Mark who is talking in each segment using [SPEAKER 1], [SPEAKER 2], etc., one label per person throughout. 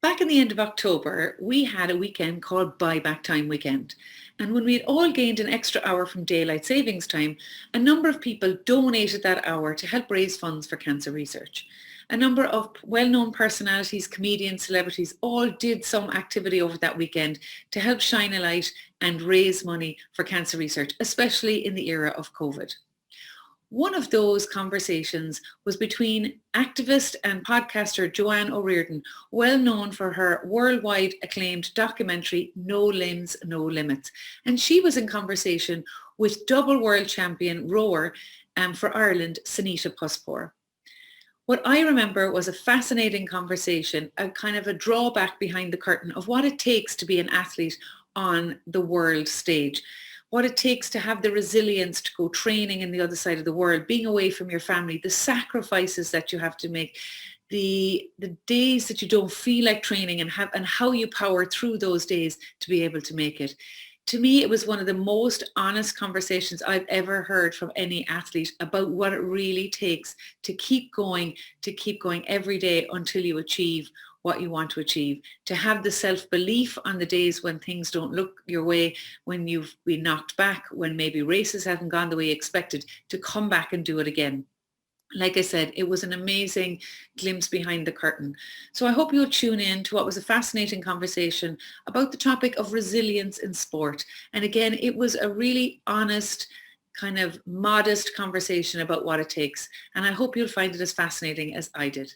[SPEAKER 1] Back in the end of October, we had a weekend called Buyback Time Weekend. And when we had all gained an extra hour from daylight savings time, a number of people donated that hour to help raise funds for cancer research. A number of well-known personalities, comedians, celebrities, all did some activity over that weekend to help shine a light and raise money for cancer research, especially in the era of COVID. One of those conversations was between activist and podcaster Joanne O'Riordan, well known for her worldwide acclaimed documentary No Limbs, No Limits. And she was in conversation with double world champion rower for Ireland, Sanita Puspure. What I remember was a fascinating conversation, a kind of a drawback behind the curtain of what it takes to be an athlete on the world stage, what it takes to have the resilience to go training in the other side of the world, being away from your family, the sacrifices that you have to make, the days that you don't feel like training and how you power through those days to be able to make it. To me, it was one of the most honest conversations I've ever heard from any athlete about what it really takes to keep going every day until you achieve what you want to achieve, to have the self-belief on the days when things don't look your way, when you've been knocked back, when maybe races haven't gone the way you expected, to come back and do it again. Like I said, it was an amazing glimpse behind the curtain. So I hope you'll tune in to what was a fascinating conversation about the topic of resilience in sport. And again, it was a really honest, kind of modest conversation about what it takes. And I hope you'll find it as fascinating as I did.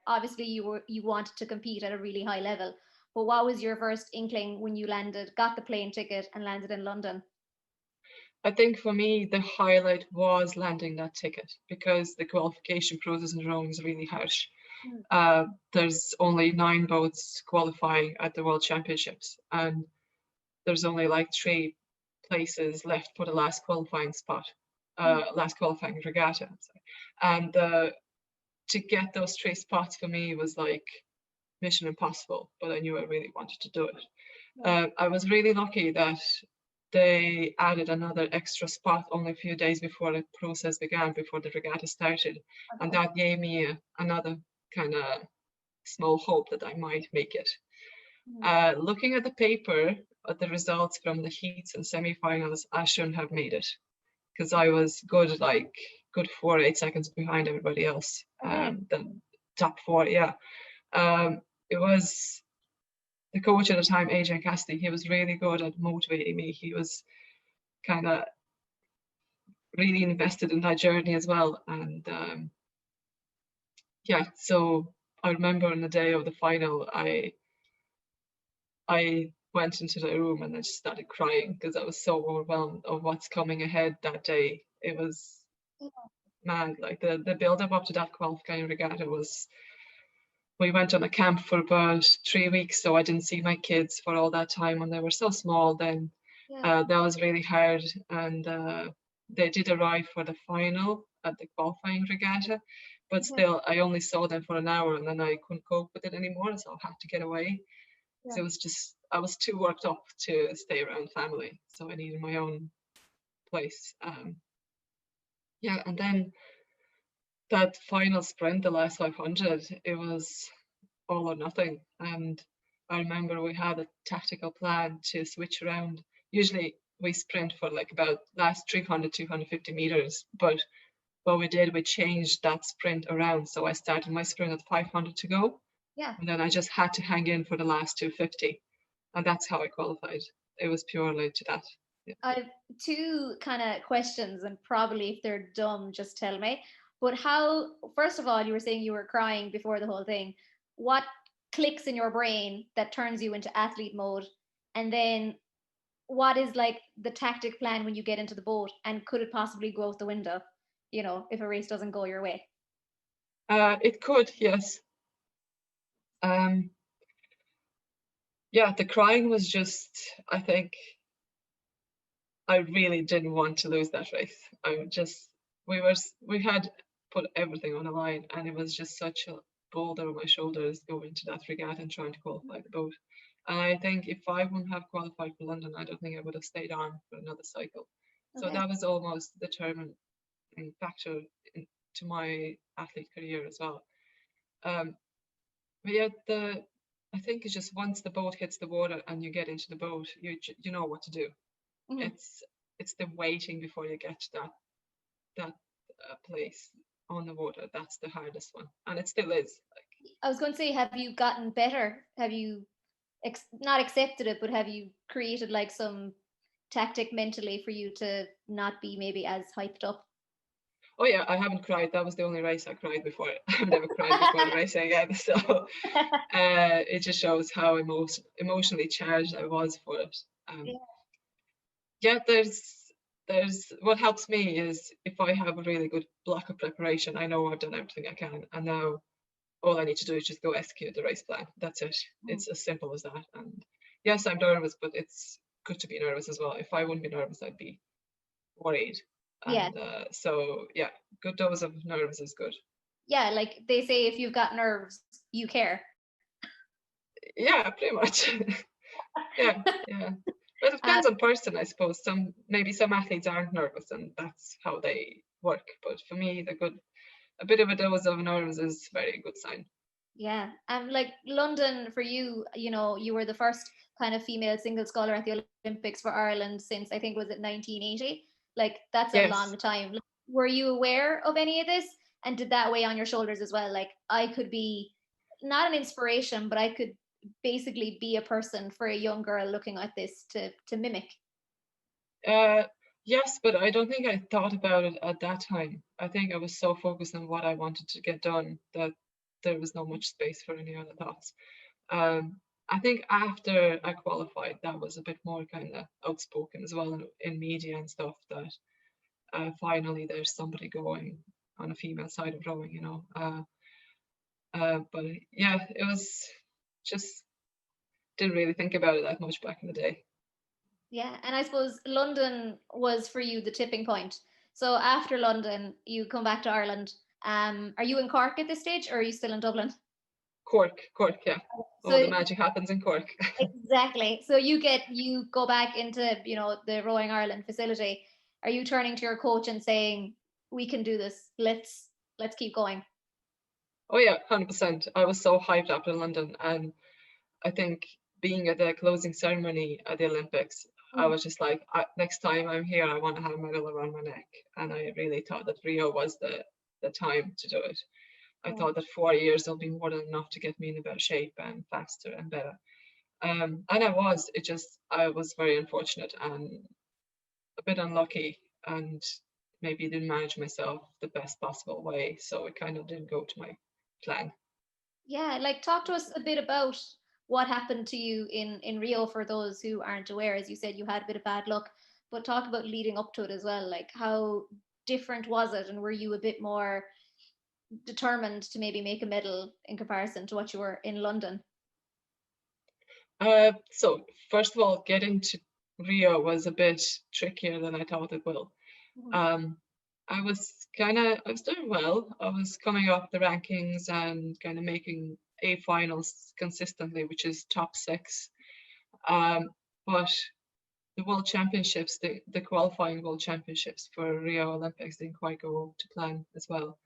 [SPEAKER 2] Obviously you wanted to compete at a really high level, but what was your first inkling when you got the plane ticket and landed in London?
[SPEAKER 3] I think for me, the highlight was landing that ticket because the qualification process in Rome is really harsh. There's only 9 boats qualifying at the World Championships, and there's only like 3 places left for the last qualifying spot, last qualifying regatta. And to get those 3 spots for me was like mission impossible, but I knew I really wanted to do it. I was really lucky that they added another extra spot only a few days before the process began, before the regatta started. And that gave me another kind of small hope that I might make it. Looking at the paper, at the results from the heats and semi-finals, I shouldn't have made it because I was good 4-8 seconds behind everybody else. The top 4, yeah. It was the coach at the time, Adrian Cassidy. He was really good at motivating me. He was kind of really invested in that journey as well. And yeah, so I remember on the day of the final, I went into the room and I just started crying because I was so overwhelmed of what's coming ahead that day. It was mad. Like the build up to that qualifying regatta was, we went on a camp for about 3 weeks, so I didn't see my kids for all that time when they were so small then. That was really hard, and they did arrive for the final at the qualifying regatta, but still I only saw them for an hour and then I couldn't cope with it anymore, so I had to get away. So it was just, I was too worked up to stay around family, so I needed my own place. Yeah, and then that final sprint, the last 500, it was all or nothing. And I remember we had a tactical plan to switch around. Usually we sprint for like about last 300, 250 meters, but what we did, we changed that sprint around. So I started my sprint at 500 to go.
[SPEAKER 2] Yeah.
[SPEAKER 3] And then I just had to hang in for the last 250. And that's how I qualified. It was purely to that. Yeah.
[SPEAKER 2] I've 2 kind of questions, and probably if they're dumb, just tell me. But how, first of all, you were saying you were crying before the whole thing. What clicks in your brain that turns you into athlete mode? And then what is like the tactic plan when you get into the boat? And could it possibly go out the window, if a race doesn't go your way?
[SPEAKER 3] It could, yes. Yeah, the crying was just, I think, I really didn't want to lose that race. We had put everything on the line, and it was just such a boulder on my shoulders going to that regatta and trying to qualify the boat. And I think if I wouldn't have qualified for London, I don't think I would have stayed on for another cycle. So that was almost the determining factor to my athlete career as well. But yeah, I think it's just once the boat hits the water and you get into the boat, you know what to do.
[SPEAKER 2] Mhm.
[SPEAKER 3] It's the waiting before you get to that place on the water. That's the hardest one, and it still is.
[SPEAKER 2] I was going to say, have you gotten better? Have you not accepted it, but have you created like some tactic mentally for you to not be maybe as hyped up?
[SPEAKER 3] Oh yeah, I haven't cried. That was the only race I cried before. I've never cried before the race again. So it just shows how emotionally charged I was for it.
[SPEAKER 2] Yeah.
[SPEAKER 3] Yeah, there's what helps me is if I have a really good block of preparation, I know I've done everything I can, and now all I need to do is just go execute the race plan. That's it. It's as simple as that. And yes, I'm nervous, but it's good to be nervous as well. If I wouldn't be nervous, I'd be worried.
[SPEAKER 2] Yeah.
[SPEAKER 3] And so yeah, good dose of nervous is good.
[SPEAKER 2] Yeah, like they say, if you've got nerves, you care.
[SPEAKER 3] Yeah, pretty much. yeah. But it depends on person, I suppose. Maybe some athletes aren't nervous and that's how they work. But for me, a bit of a dose of nerves is a very good sign.
[SPEAKER 2] Yeah. And like London for you, you were the first kind of female single scholar at the Olympics for Ireland since I think was it 1980. Like that's a
[SPEAKER 3] Yes.
[SPEAKER 2] long time. Like, were you aware of any of this? And did that weigh on your shoulders as well? Like I could be not an inspiration, but I could basically be a person for a young girl looking at this to mimic.
[SPEAKER 3] Yes, but I don't think I thought about it at that time. I think I was so focused on what I wanted to get done that there was not much space for any other thoughts. I think after I qualified, that was a bit more kind of outspoken as well in media and stuff that finally there's somebody going on a female side of rowing, but yeah, it was just didn't really think about it that much back in the day.
[SPEAKER 2] Yeah, and I suppose London was for you the tipping point. So after London, you come back to Ireland. Are you in Cork at this stage, or are you still in Dublin?
[SPEAKER 3] Cork, yeah. All
[SPEAKER 2] So
[SPEAKER 3] the magic happens in Cork.
[SPEAKER 2] exactly. So you go back into the Rowing Ireland facility. Are you turning to your coach and saying, "We can do this. Let's keep going"?
[SPEAKER 3] Oh yeah, 100%. I was so hyped up in London, and I think being at the closing ceremony at the Olympics, I was just like, next time I'm here, I want to have a medal around my neck. And I really thought that Rio was the time to do it. I thought that 4 years will be more than enough to get me in a better shape and faster and better. And I was very unfortunate and a bit unlucky, and maybe didn't manage myself the best possible way. So it kind of didn't go to my plan.
[SPEAKER 2] Yeah, like talk to us a bit about what happened to you in Rio for those who aren't aware. As you said, you had a bit of bad luck, but talk about leading up to it as well. Like how different was it, and were you a bit more determined to maybe make a medal in comparison to what you were in London?
[SPEAKER 3] So first of all, getting to Rio was a bit trickier than I thought it will. Um, I was doing well. I was coming up the rankings and kind of making A finals consistently, which is top 6. But the World Championships, the qualifying World Championships for Rio Olympics didn't quite go to plan as well.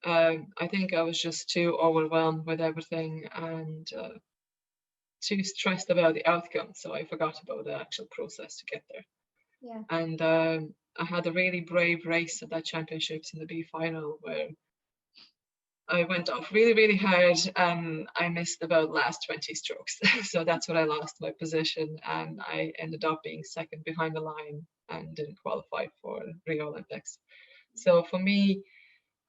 [SPEAKER 3] I think I was just too overwhelmed with everything and too stressed about the outcome, so I forgot about the actual process to get there.
[SPEAKER 2] Yeah.
[SPEAKER 3] And I had a really brave race at that championships in the B final where I went off really, really hard and I missed about last 20 strokes. So that's when I lost my position and I ended up being second behind the line and didn't qualify for Rio Olympics. So for me,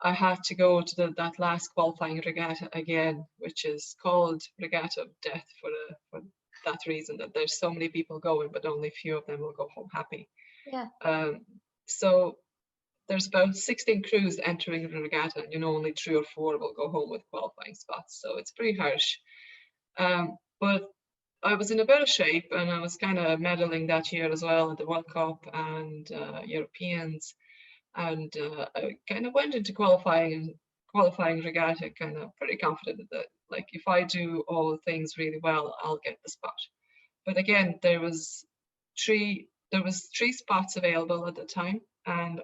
[SPEAKER 3] I had to go to that last qualifying regatta again, which is called Regatta of Death for that reason, that there's so many people going, but only few of them will go home happy.
[SPEAKER 2] Yeah.
[SPEAKER 3] So there's about 16 crews entering the regatta, and only 3 or 4 will go home with qualifying spots. So it's pretty harsh. But I was in a better shape, and I was kind of medaling that year as well at the World Cup and Europeans. And I kind of went into qualifying regatta kind of pretty confident that like if I do all the things really well, I'll get the spot. But again, there was three spots available at the time, and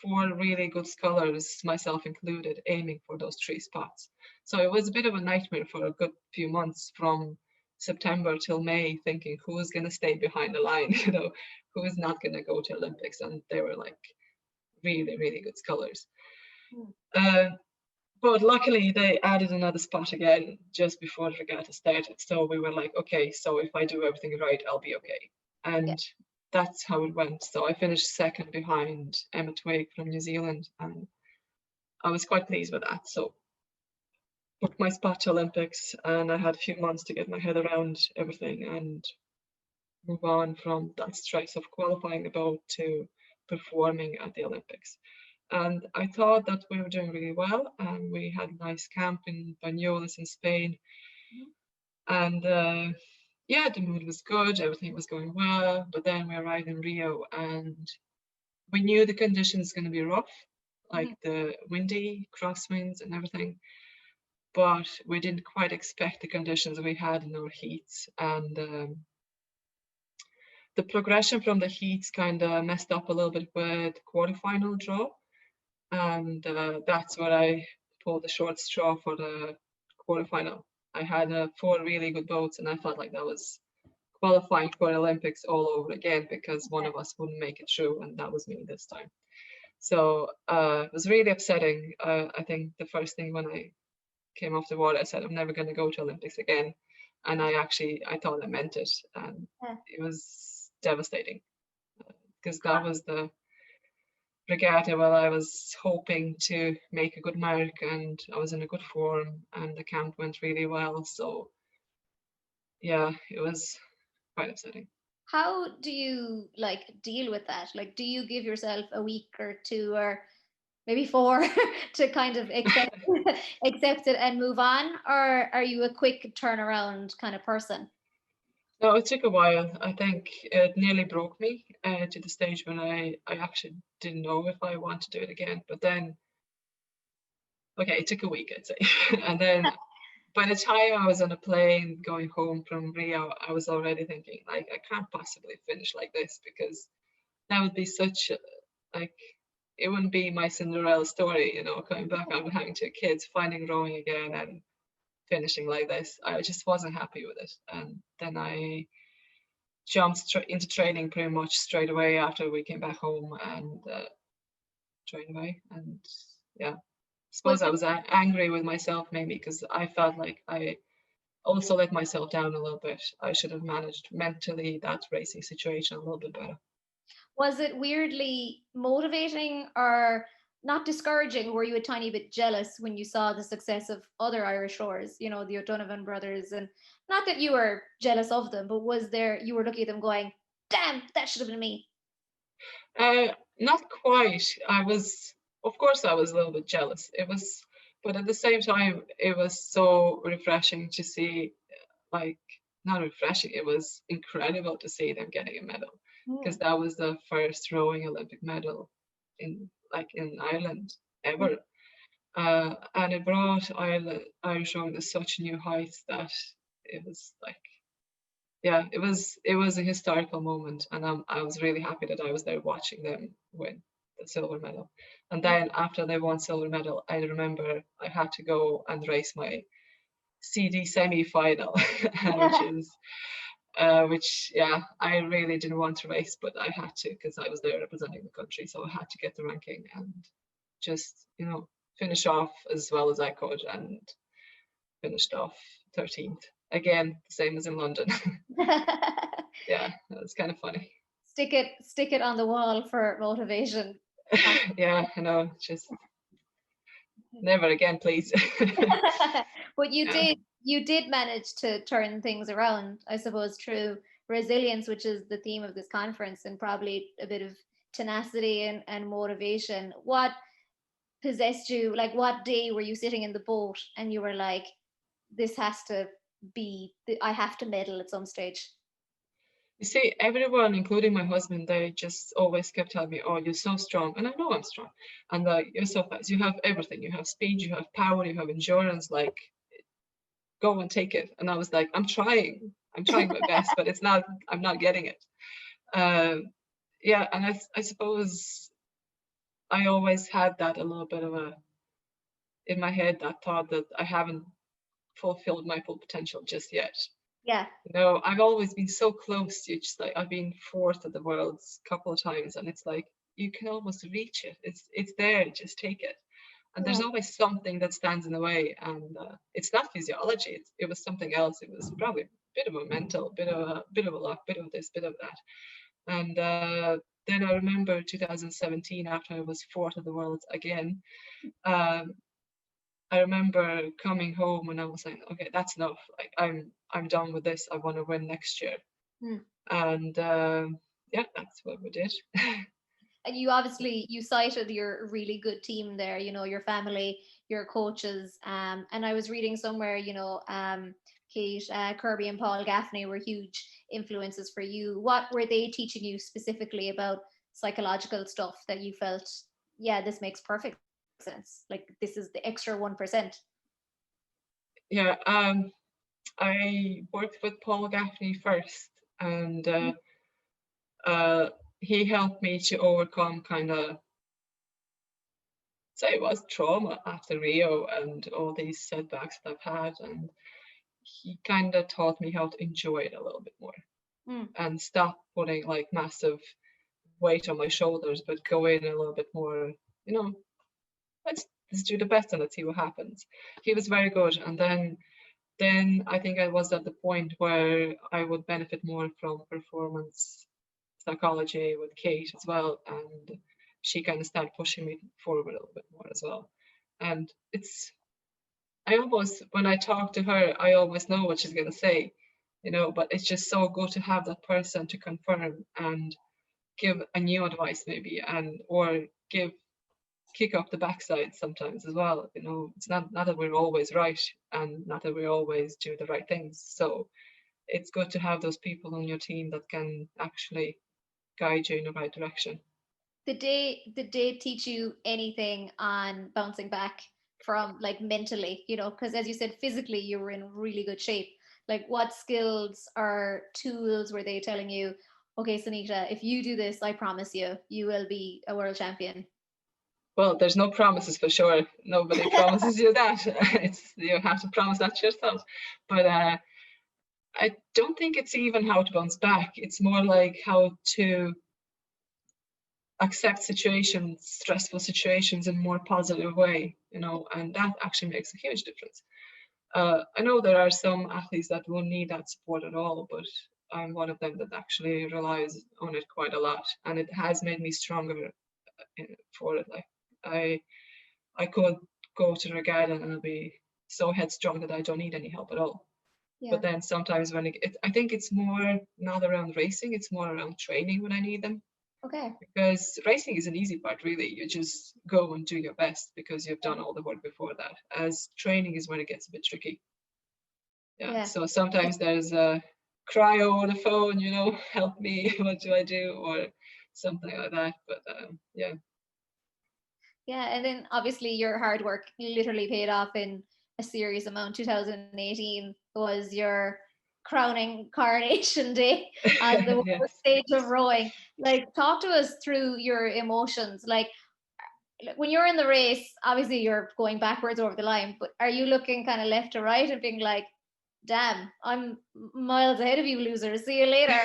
[SPEAKER 3] 4 really good scullers, myself included, aiming for those 3 spots. So it was a bit of a nightmare for a good few months, from September till May, thinking who's going to stay behind the line, who is not going to go to Olympics. And they were like really, really good scullers. But luckily they added another spot again just before the regatta started. So we were like, okay, so if I do everything right, I'll be okay. And that's how it went. So I finished second behind Emma Twigg from New Zealand, and I was quite pleased with that. So booked my spot to Olympics, and I had a few months to get my head around everything and move on from that stress of qualifying a boat to performing at the Olympics. And I thought that we were doing really well, and we had a nice camp in Banyoles in Spain. And yeah, the mood was good, everything was going well, but then we arrived in Rio and we knew the conditions going to be rough, like the windy crosswinds and everything, but we didn't quite expect the conditions we had in our heats. And the progression from the heats kind of messed up a little bit with the quarterfinal draw, and that's where I pulled the short straw for the quarterfinal. I had 4 really good boats, and I felt like that was qualifying for Olympics all over again, because one of us wouldn't make it through, and that was me this time. So it was really upsetting. I think the first thing when I came off the water, I said, I'm never going to go to Olympics again. And I thought I meant it. And it was devastating, because that was the regatta where I was hoping to make a good mark, and I was in a good form, and the camp went really well. So yeah, it was quite upsetting.
[SPEAKER 2] How do you like deal with that? Like, do you give yourself a week or 2 or maybe 4 to kind of accept it and move on, or are you a quick turnaround kind of person?
[SPEAKER 3] No, it took a while. I think it nearly broke me to the stage when I actually didn't know if I want to do it again. But then, okay, it took a week, I'd say. And then by the time I was on a plane going home from Rio, I was already thinking, like, I can't possibly finish like this, because that would be such like, it wouldn't be my Cinderella story, coming back after having 2 kids, finding rowing again and finishing like this. I just wasn't happy with it. And then I jumped into training pretty much straight away after we came back home, and trained away. And yeah, suppose I was angry with myself, maybe because I felt like I also let myself down a little bit. I should have managed mentally that racing situation a little bit better.
[SPEAKER 2] Was it weirdly motivating or not discouraging? Were you a tiny bit jealous when you saw the success of other Irish rowers, the O'Donovan brothers? And not that you were jealous of them, but you were looking at them going, damn, that should have been me?
[SPEAKER 3] Not quite. Of course, I was a little bit jealous. But at the same time, it was so refreshing to see, like, not refreshing, it was incredible to see them getting a medal, because that was the first rowing Olympic medal in Ireland ever. And it brought Irish rowing to such new heights that it was like, yeah, it was a historical moment, and I was really happy that I was there watching them win the silver medal. And then after they won silver medal, I remember I had to go and race my CD semi-final, which I really didn't want to race, but I had to, because I was there representing the country, so I had to get the ranking and just finish off as well as I could, and finished off 13th. Again, the same as in London. Yeah, that was kind of funny.
[SPEAKER 2] Stick it on the wall for motivation.
[SPEAKER 3] Yeah, I know, just never again, please.
[SPEAKER 2] But you did manage to turn things around, I suppose, through resilience, which is the theme of this conference, and probably a bit of tenacity and motivation. What possessed you? Like, what day were you sitting in the boat and you were like, this has to be, I have to medal at some stage?
[SPEAKER 3] You see, everyone, including my husband, they just always kept telling me, oh, you're so strong. And I know I'm strong. And you're so fast. You have everything. You have speed, you have power, you have endurance. Like, go and take it. And I was like, I'm trying my best, but I'm not getting it. Yeah, and I suppose I always had that a little bit of in my head, that thought that I haven't fulfilled my full potential just yet.
[SPEAKER 2] Yeah.
[SPEAKER 3] I've always been so close to it. Just like I've been fourth at the Worlds a couple of times, and it's like you can almost reach it. It's there. Just take it. And there's
[SPEAKER 2] Yeah.
[SPEAKER 3] always something that stands in the way, and it's not physiology. It was something else. It was probably a bit of a mental, bit of a luck, bit of this, bit of that. And then I remember 2017, after I was fourth at the Worlds again. Um, I remember coming home and I was like, okay, that's enough. Like I'm done with this. I want to win next year.
[SPEAKER 2] Mm.
[SPEAKER 3] And yeah, that's what we did.
[SPEAKER 2] And you cited your really good team there, your family, your coaches. And I was reading somewhere, Kate, Kirby and Paul Gaffney were huge influences for you. What were they teaching you specifically about psychological stuff that you felt, yeah, this makes perfect sense? Like this is the extra 1%.
[SPEAKER 3] Yeah, I worked with Paul Gaffney first, and he helped me to overcome kind of, say it was trauma after Rio and all these setbacks that I've had, and he kind of taught me how to enjoy it a little bit more and stop putting like massive weight on my shoulders, but go in a little bit more, let's do the best and let's see what happens. He was very good. And then I think I was at the point where I would benefit more from performance psychology with Kate as well. And she kind of started pushing me forward a little bit more as well. And when I talk to her, I always know what she's going to say, but it's just so good to have that person to confirm and give a new advice maybe, or kick up the backside sometimes as well. It's not that we're always right and not that we always do the right things. So it's good to have those people on your team that can actually guide you in the right direction.
[SPEAKER 2] Did they teach you anything on bouncing back from like mentally, because as you said, physically you were in really good shape. Like what skills or tools were they telling you, okay, Sanita, if you do this, I promise you will be a world champion?
[SPEAKER 3] Well, there's no promises for sure. Nobody promises you that. You have to promise that to yourself. But I don't think it's even how to bounce back. It's more like how to accept situations, stressful situations in a more positive way, and that actually makes a huge difference. I know there are some athletes that won't need that support at all, but I'm one of them that actually relies on it quite a lot, and it has made me stronger for it. Like I could go to the regatta and I'll be so headstrong that I don't need any help at all. Yeah. But then sometimes when I think it's more not around racing, it's more around training when I need them.
[SPEAKER 2] Okay.
[SPEAKER 3] Because racing is an easy part, really. You just go and do your best because you've done all the work before that. As training is when it gets a bit tricky. Yeah. So sometimes there's a cry over the phone, help me, what do I do? Or something like that. But yeah.
[SPEAKER 2] Yeah, and then obviously your hard work literally paid off in a serious amount. 2018 was your crowning coronation day on the yes. stage of rowing. Like, talk to us through your emotions. Like, when you're in the race, obviously you're going backwards over the line, but are you looking kind of left to right and being like, damn, I'm miles ahead of you losers, see you later?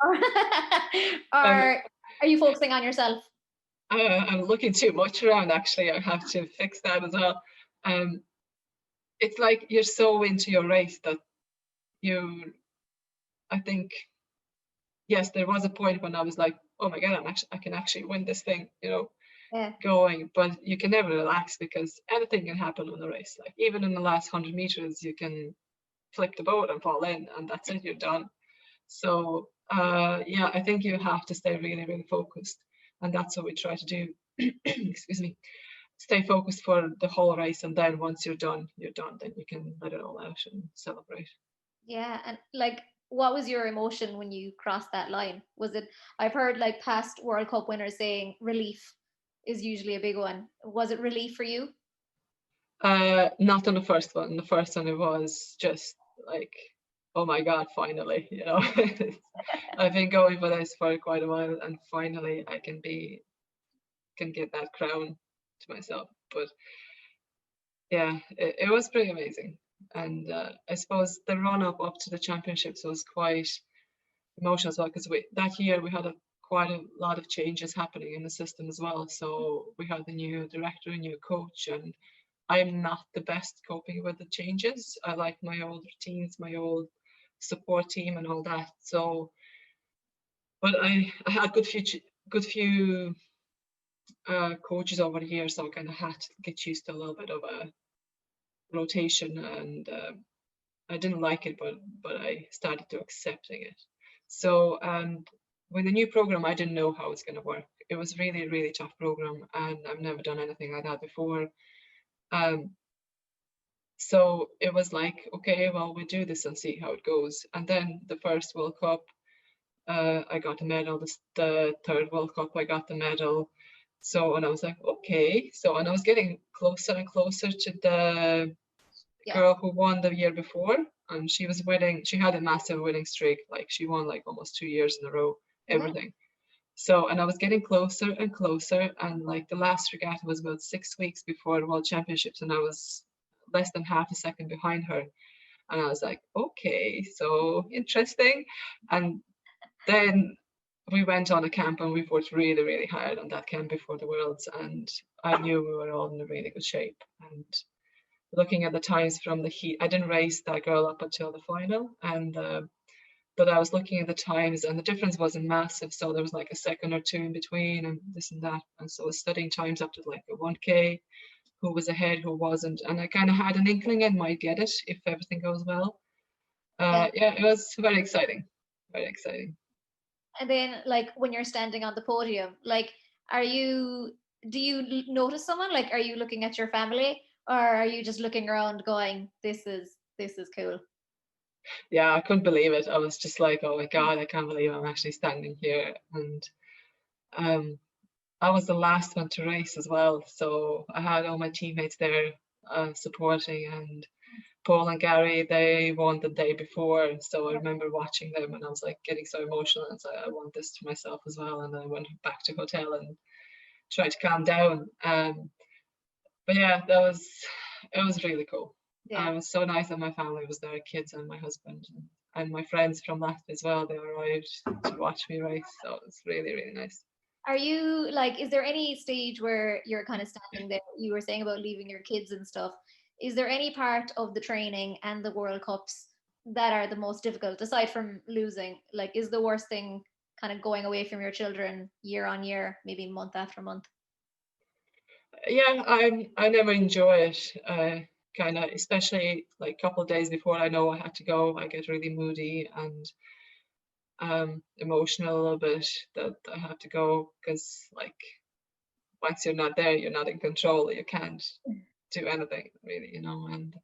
[SPEAKER 2] Or are you focusing on yourself?
[SPEAKER 3] I'm looking too much around, actually. I have to fix that as well. It's like you're so into your race that I think, yes, there was a point when I was like, oh my God, I can actually win this thing, going, but you can never relax because anything can happen on the race. Like even in the last 100 meters, you can flip the boat and fall in and that's it, you're done. So yeah, I think you have to stay really, really focused. And that's what we try to do. Excuse me. Stay focused for the whole race, and then once you're done. Then you can let it all out and celebrate.
[SPEAKER 2] Yeah, and like, what was your emotion when you crossed that line? Was it? I've heard like past World Cup winners saying relief is usually a big one. Was it relief for you?
[SPEAKER 3] Not on the first one. The first one, it was just like, oh my God, finally, I've been going for this for quite a while, and finally I can be can get that crown to myself. But yeah, it was pretty amazing. And I suppose the run up to the championships was quite emotional as well, because that year we had quite a lot of changes happening in the system as well. So we had the new director, a new coach, and I'm not the best coping with the changes. I like my old routines, my old support team and all that. So, but I had good few coaches over the years, so I kind of had to get used to a little bit of a rotation, and I didn't like it, but I started to accepting it. So, and with the new program, I didn't know how it's going to work. It was really, really tough program, and I've never done anything like that before. So it was like, okay, well, we do this and see how it goes. And then the first World Cup, I got a medal. The third World Cup, I got the medal. So, and I was like, okay. So, and I was getting closer and closer to the girl who won the year before, and she was winning. She had a massive winning streak. Like she won like almost 2 years in a row, everything. So, and I was getting closer and closer, and like the last regatta was about 6 weeks before the World Championships, and I was less than half a second behind her. And I was like, okay, so interesting. And then we went on a camp, and we worked really, really hard on that camp before the Worlds, and I knew we were all in a really good shape. And looking at the times from the heat, I didn't race that girl up until the final, and but I was looking at the times, and the difference wasn't massive. So there was like a second or two in between, and this and that. And so I was studying times up to like a 1K, who was ahead, who wasn't, and I kind of had an inkling I might get it if everything goes well. Yeah, it was very exciting, very exciting.
[SPEAKER 2] And then, like, when you're standing on the podium, like, do you notice someone? Like, are you looking at your family, or are you just looking around going, this is cool?
[SPEAKER 3] Yeah, I couldn't believe it. I was just like, oh my God, I can't believe I'm actually standing here. And I was the last one to race as well. So I had all my teammates there supporting, and Paul and Gary, they won the day before. So I remember watching them, and I was like getting so emotional, and so I want this for myself as well. And I went back to hotel and tried to calm down. But yeah, it was really cool.
[SPEAKER 2] Yeah.
[SPEAKER 3] It was so nice that my family was there, kids and my husband, and my friends from Latvia as well. They arrived to watch me race. So it was really, really nice.
[SPEAKER 2] Are you like, is there any stage where you're kind of standing there? You were saying about leaving your kids and stuff. Is there any part of the training and the World Cups that are the most difficult, aside from losing? Like, is the worst thing kind of going away from your children year on year, maybe month after month?
[SPEAKER 3] Yeah, I never enjoy it. Kind of, especially like a couple of days before I know I had to go, I get really moody and emotional a little bit that I have to go, because like once you're not there, you're not in control. You can't do anything really, you know. And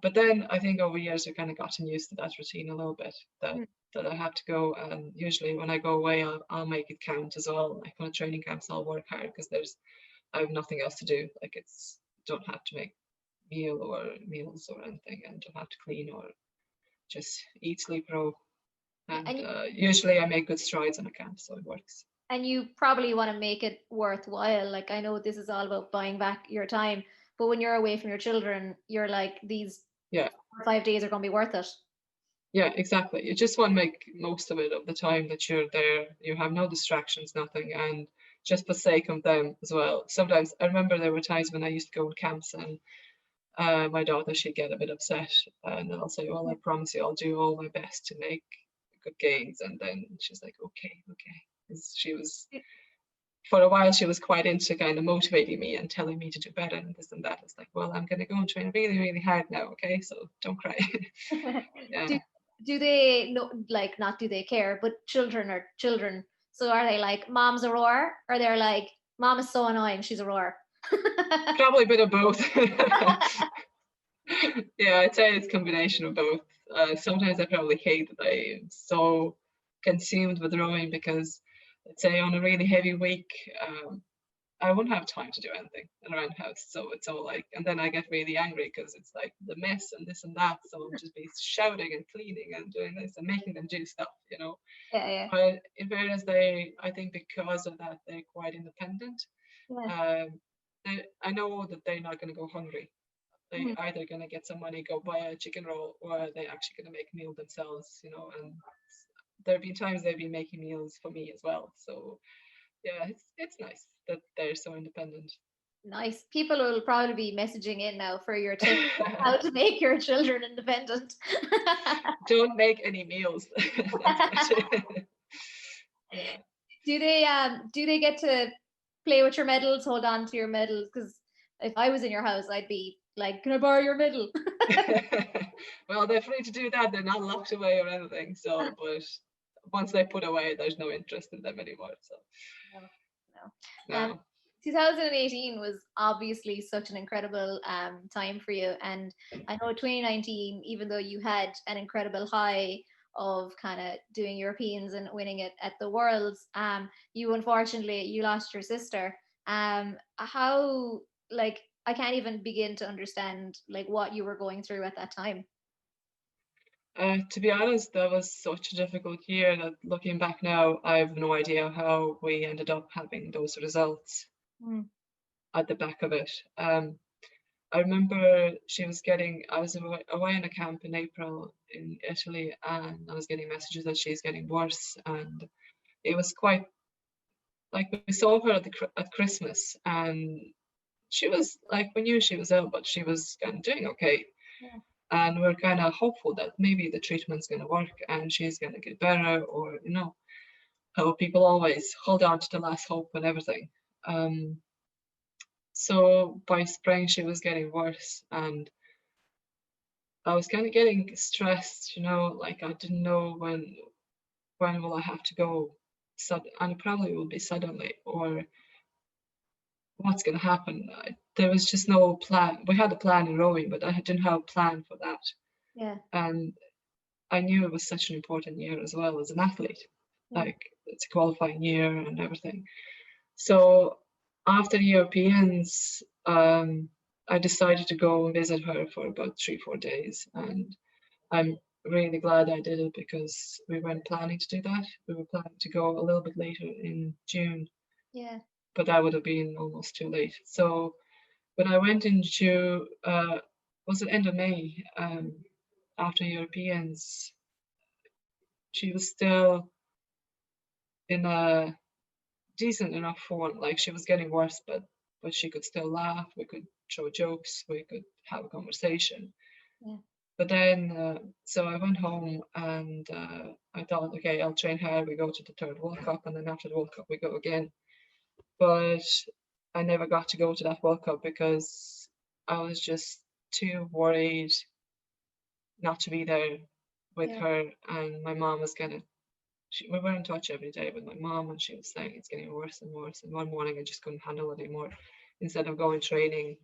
[SPEAKER 3] but then I think over years I've kind of gotten used to that routine a little bit, that I have to go. And usually when I go away, I'll make it count as well. Like on a training camps, I'll work hard because I have nothing else to do. Like don't have to make meals or anything, and don't have to clean or just eat, sleep, row. And usually I make good strides on a camp, so it works.
[SPEAKER 2] And you probably want to make it worthwhile. Like, I know this is all about buying back your time, but when you're away from your children, you're like, these 4 or 5 days are going to be worth it.
[SPEAKER 3] Yeah, exactly. You just want to make most of it, of the time that you're there. You have no distractions, nothing, and just for sake of them as well. Sometimes I remember there were times when I used to go in camps, and my daughter, she'd get a bit upset, and I'll say, well, I promise you I'll do all my best to make good gains. And then she's like, okay. She was, for a while, she was quite into kind of motivating me and telling me to do better and this and that. It's like, well, I'm going to go and train really, really hard now, okay? So don't cry. Yeah.
[SPEAKER 2] Do they, no, like, not do they care, but children are children. So are they like, mom's a roar? Or they're like, mom is so annoying, she's a roar?
[SPEAKER 3] Probably a bit of both. Yeah, I'd say it's a combination of both. Sometimes I probably hate that I'm so consumed with rowing, because let's say on a really heavy week, I won't have time to do anything around the house. So it's all like, and then I get really angry because it's like the mess and this and that. So I'm just be shouting and cleaning and doing this and making them do stuff, you know.
[SPEAKER 2] Yeah, yeah,
[SPEAKER 3] But in fairness, I think because of that, they're quite independent.
[SPEAKER 2] yeah.
[SPEAKER 3] I know that they're not going to go hungry. They
[SPEAKER 2] Mhm.
[SPEAKER 3] either going to get some money, go buy a chicken roll, or they're actually going to make a meal themselves, you know. And there have been times they've been making meals for me as well. So yeah, it's nice that they're so independent.
[SPEAKER 2] Nice. People will probably be messaging in now for your tips on how to make your children independent.
[SPEAKER 3] Don't make any meals. That's it. Yeah.
[SPEAKER 2] Do they get to play with your medals, hold on to your medals? Because if I was in your house, I'd be like, can I borrow your medal?
[SPEAKER 3] Well, they're free to do that. They're not locked away or anything. So, but once they put away, there's no interest in them anymore. So,
[SPEAKER 2] No, no. Um,
[SPEAKER 3] no.
[SPEAKER 2] 2018 was obviously such an incredible time for you, and I know 2019, even though you had an incredible high of kind of doing Europeans and winning it at the Worlds, you unfortunately you lost your sister. How like I can't even begin to understand like what you were going through at that time.
[SPEAKER 3] To be honest, that was such a difficult year that looking back now, I have no idea how we ended up having those results
[SPEAKER 2] Mm.
[SPEAKER 3] at the back of it. I remember I was away in a camp in April in Italy, and I was getting messages that she's getting worse. And it was quite like we saw her at Christmas, and she was like, we knew she was ill, but she was kind of doing okay.
[SPEAKER 2] Yeah.
[SPEAKER 3] And we're kind of hopeful that maybe the treatment's going to work and she's going to get better, or, you know, how people always hold on to the last hope and everything. Um, so by spring, she was getting worse, and I was kind of getting stressed, you know, like I didn't know when will I have to go, and it probably will be suddenly, or what's going to happen. There was just no plan. We had a plan in rowing, but I didn't have a plan for that.
[SPEAKER 2] Yeah.
[SPEAKER 3] And I knew it was such an important year as well as an athlete.
[SPEAKER 2] Yeah.
[SPEAKER 3] Like it's a qualifying year and everything. So after the Europeans, I decided to go and visit her for about 3-4 days, and I'm really glad I did it because we weren't planning to do that. We were planning to go a little bit later in June,
[SPEAKER 2] Yeah.
[SPEAKER 3] but that would have been almost too late. So when I went into was it end of May, after Europeans, she was still in a decent enough form. Like she was getting worse, but she could still laugh. We could throw jokes. We could have a conversation.
[SPEAKER 2] Yeah.
[SPEAKER 3] But then, so I went home and I thought, okay, I'll train her. We go to the third World Cup, and then after the World Cup, we go again. But I never got to go to that World Cup because I was just too worried not to be there with
[SPEAKER 2] Yeah.
[SPEAKER 3] her. And my mom was kind of, we were in touch every day with my mom, and she was saying it's getting worse and worse. And one morning I just couldn't handle it anymore. Instead of going training,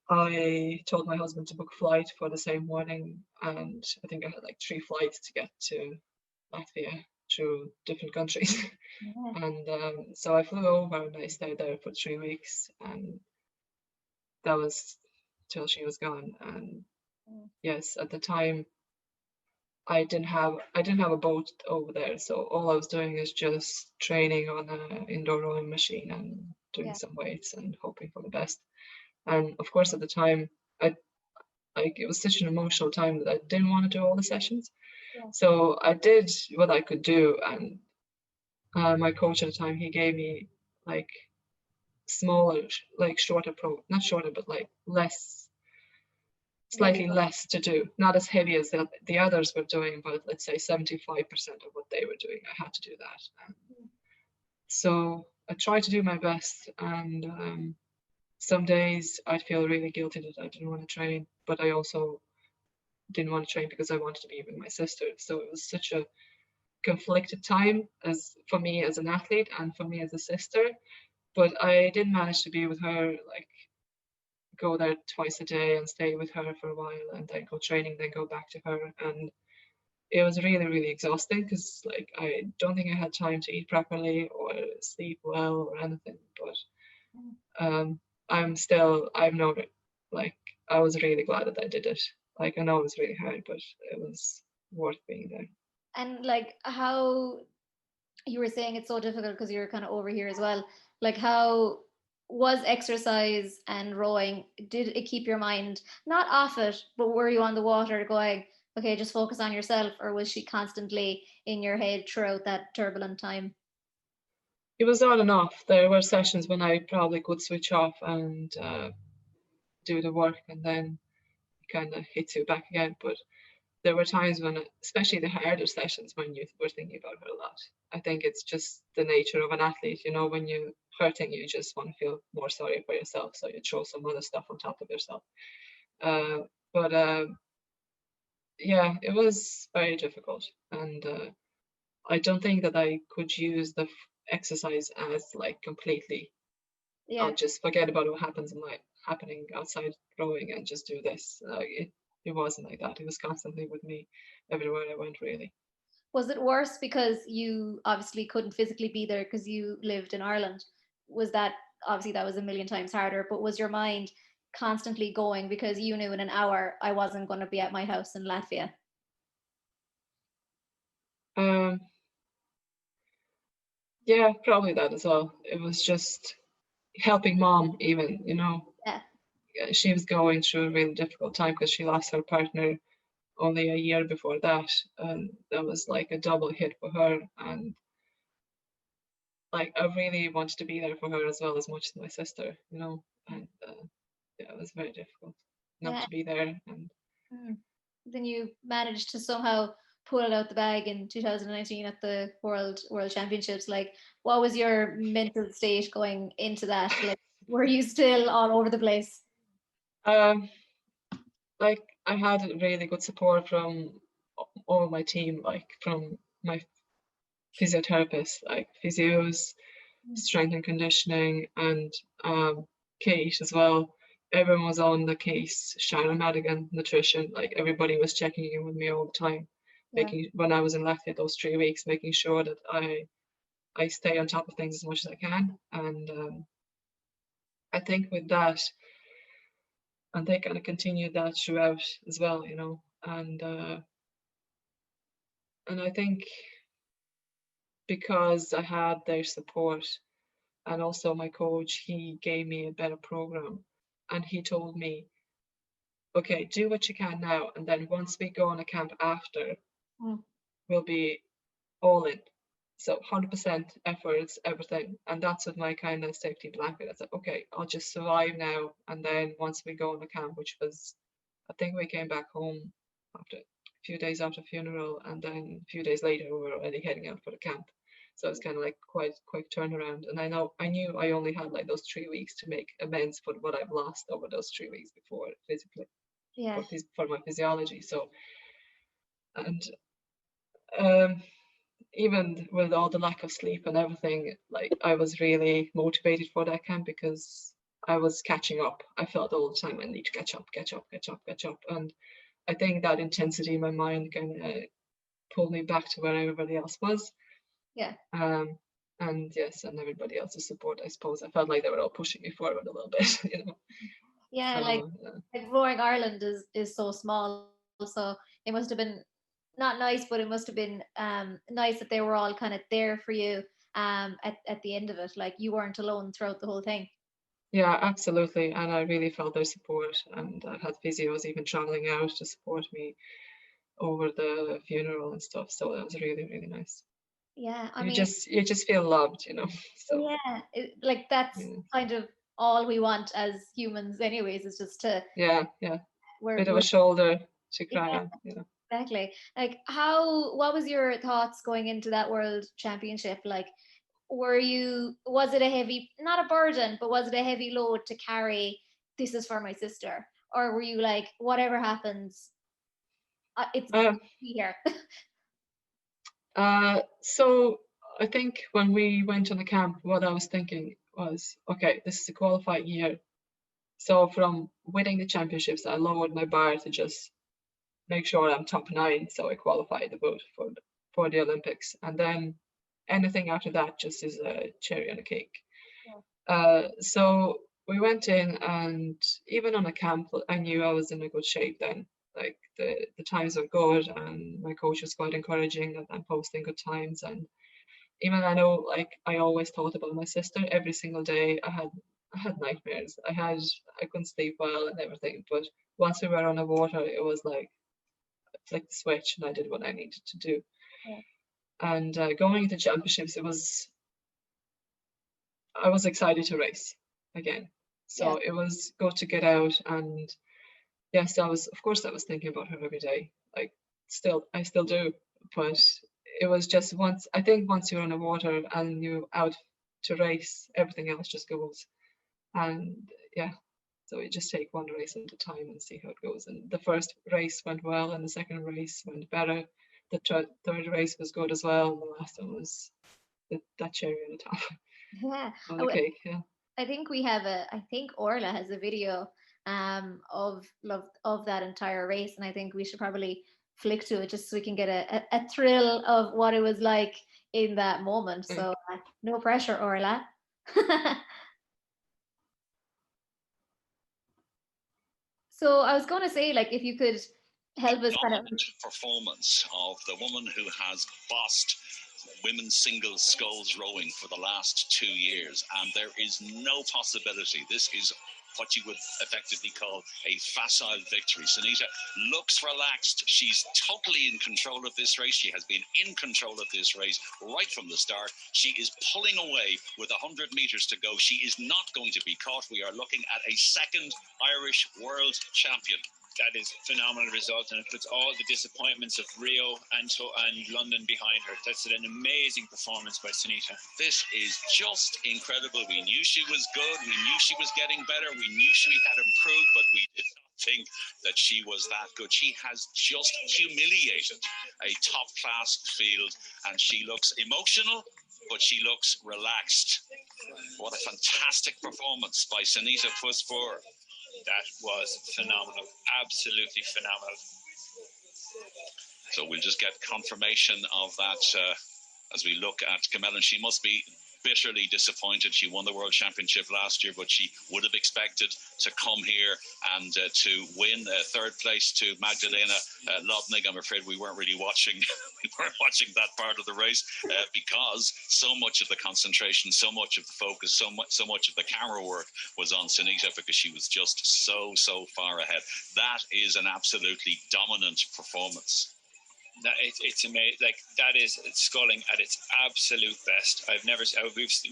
[SPEAKER 3] I told my husband to book a flight for the same morning, and I think I had like 3 flights to get to Latvia through different countries.
[SPEAKER 2] Yeah.
[SPEAKER 3] And so I flew over and I stayed there for 3 weeks, and that was till she was gone. And
[SPEAKER 2] Mm.
[SPEAKER 3] yes, at the time I didn't have a boat over there, so all I was doing is just training on an indoor rowing machine and doing
[SPEAKER 2] Yeah.
[SPEAKER 3] some weights and hoping for the best. And of course, at the time, I like it was such an emotional time that I didn't want to do all the sessions.
[SPEAKER 2] Yeah.
[SPEAKER 3] So I did what I could do, and my coach at the time, he gave me like smaller, like shorter not shorter, but like less,
[SPEAKER 2] Yeah.
[SPEAKER 3] slightly less to do, not as heavy as the others were doing, but let's say 75% of what they were doing, I had to do that. So I tried to do my best, and some days I'd feel really guilty that I didn't want to train, but I also didn't want to train because I wanted to be with my sister. So it was such a conflicted time as for me as an athlete and for me as a sister. But I did manage to be with her, like go there twice a day and stay with her for a while, and then go training, then go back to her. And it was really, really exhausting because like I don't think I had time to eat properly or sleep well or anything. But I've known it. Like I was really glad that I did it. Like I know it was really hard, but it was worth being there.
[SPEAKER 2] And like how you were saying it's so difficult because you're kind of over here as well. Like how was exercise and rowing? Did it keep your mind not off it, but were you on the water going, okay, just focus on yourself, or was she constantly in your head throughout that turbulent time?
[SPEAKER 3] It was on and off. There were sessions when I probably could switch off and do the work, and then it kind of hits you back again. But there were times when, especially the harder sessions, when you were thinking about her a lot. I think it's just the nature of an athlete, you know, when you're hurting, you just want to feel more sorry for yourself. So you throw some other stuff on top of yourself. But yeah, it was very difficult. And I don't think that I could use the exercise as like completely,
[SPEAKER 2] Yeah.
[SPEAKER 3] I'll just forget about what happens in my happening outside rowing and just do this. It wasn't like that. It was constantly with me everywhere I went, really.
[SPEAKER 2] Was it worse because you obviously couldn't physically be there because you lived in Ireland? Was that obviously that was a million times harder, but was your mind constantly going because you knew in an hour I wasn't going to be at my house in Latvia?
[SPEAKER 3] Um, yeah, probably that as well. It was just helping mom, even, you know.
[SPEAKER 2] Yeah.
[SPEAKER 3] She was going through a really difficult time because she lost her partner only a year before that, and that was like a double hit for her. And like I really wanted to be there for her as well as much as my sister, you know. And yeah, it was very difficult not
[SPEAKER 2] Yeah.
[SPEAKER 3] to be there. And
[SPEAKER 2] Then you managed to somehow pull it out the bag in 2019 at the World Championships. Like, what was your mental state going into that? Like, were you still all over the place?
[SPEAKER 3] um, like I had really good support from all my team, like from my physiotherapists, like physios, strength and conditioning, and Kate as well. Everyone was on the case. Shannon Madigan, nutrition, like everybody was checking in with me all the time,
[SPEAKER 2] Yeah.
[SPEAKER 3] making when I was in Latvia those 3 weeks, making sure that I stay on top of things as much as I can. And I think with that, and they kind of continued that throughout as well, you know. And I think because I had their support and also my coach, he gave me a better program, and he told me, okay, do what you can now, and then once we go on a camp after,
[SPEAKER 2] Mm.
[SPEAKER 3] we'll be all in. So 100% efforts, everything. And that's with my kind of safety blanket. I said, okay, I'll just survive now. And then once we go on the camp, which was, I think we came back home after a few days after funeral, and then a few days later we were already heading out for the camp. So it's kind of like quite quick turnaround. And I knew I only had like those 3 weeks to make amends for what I've lost over those 3 weeks before physically
[SPEAKER 2] Yeah.
[SPEAKER 3] for my physiology. So, and um, even with all the lack of sleep and everything, like I was really motivated for that camp because I was catching up. I felt all the time I need to catch up, catch up, catch up, catch up. And I think that intensity in my mind kind of pulled me back to where everybody else was.
[SPEAKER 2] Yeah.
[SPEAKER 3] And yes, and everybody else's support, I suppose. I felt like they were all pushing me forward a little bit, you know.
[SPEAKER 2] Yeah,
[SPEAKER 3] So,
[SPEAKER 2] like Roaring Ireland is so small, so it must have been not nice, but it must have been nice that they were all kind of there for you at the end of it. Like you weren't alone throughout the whole thing.
[SPEAKER 3] yeah, absolutely. And I really felt their support. And I had physios even traveling out to support me over the funeral and stuff. So that was really, really nice.
[SPEAKER 2] Yeah, I
[SPEAKER 3] You
[SPEAKER 2] mean,
[SPEAKER 3] just feel loved, you know. So
[SPEAKER 2] yeah, like that's
[SPEAKER 3] yeah,
[SPEAKER 2] kind of all we want as humans, anyways, is just to
[SPEAKER 3] yeah. Bit of a
[SPEAKER 2] we're
[SPEAKER 3] shoulder to cry
[SPEAKER 2] yeah,
[SPEAKER 3] on, you know.
[SPEAKER 2] exactly. Like how what was your thoughts going into that world championship? Like was it a heavy, not a burden, but was it a heavy load to carry, this is for my sister? Or were you like, whatever happens, it's
[SPEAKER 3] Um,
[SPEAKER 2] here?
[SPEAKER 3] so I think when we went on the camp, what I was thinking was, okay, this is a qualified year. So from winning the championships, I lowered my bar to just make sure I'm top 9, so I qualify the boat for the Olympics. And then anything after that just is a cherry on a cake. So we went in, and even on a camp, I knew I was in a good shape then. Like the times were good, and my coach was quite encouraging that I'm posting good times. And even I know, like, I always thought about my sister every single day. I had nightmares. I couldn't sleep well and everything. But once we were on the water, it was like flicked the switch, and I did what I needed to do.
[SPEAKER 2] Yeah.
[SPEAKER 3] And going into championships, I was excited to race again. So it was good to get out. And yes, I was thinking about her every day. Like, I still do. But it was just once you're on the water and you're out to race, everything else just goes. And yeah, so you just take one race at a time and see how it goes. And the first race went well, and the second race went better. The third race was good as well. And the last one was that cherry on the top.
[SPEAKER 2] Yeah.
[SPEAKER 3] On the cake, yeah.
[SPEAKER 2] I think I think Orla has a video of that entire race, and I think we should probably flick to it just so we can get a thrill of what it was like in that moment. So no pressure, Orla. So I was going to say, like, if you could help us kind of
[SPEAKER 4] performance of the woman who has bossed women's single sculls rowing for the last 2 years, and there is no possibility. This is what you would effectively call a facile victory. Sanita looks relaxed. She's totally in control of this race. She has been in control of this race right from the start. She is pulling away with 100 meters to go. She is not going to be caught. We are looking at a second Irish world champion.
[SPEAKER 5] That is a phenomenal result, and it puts all the disappointments of Rio and London behind her. That's an amazing performance by Sanita.
[SPEAKER 4] This is just incredible. We knew she was good. We knew she was getting better. We knew she had improved, but we did not think that she was that good. She has just humiliated a top-class field, and she looks emotional, but she looks relaxed. What a fantastic performance by Sanita Puspure.
[SPEAKER 5] That was phenomenal, absolutely phenomenal.
[SPEAKER 4] So we'll just get confirmation of that as we look at Camilla. She must be bitterly disappointed. She won the World Championship last year, but she would have expected to come here and to win third place to Magdalena Lobnig. I'm afraid we weren't really watching. We weren't watching that part of the race because so much of the concentration, so much of the focus, so much of the camera work was on Sanita because she was just so far ahead. That is an absolutely dominant performance.
[SPEAKER 5] It's amazing. Like, that is sculling at its absolute best.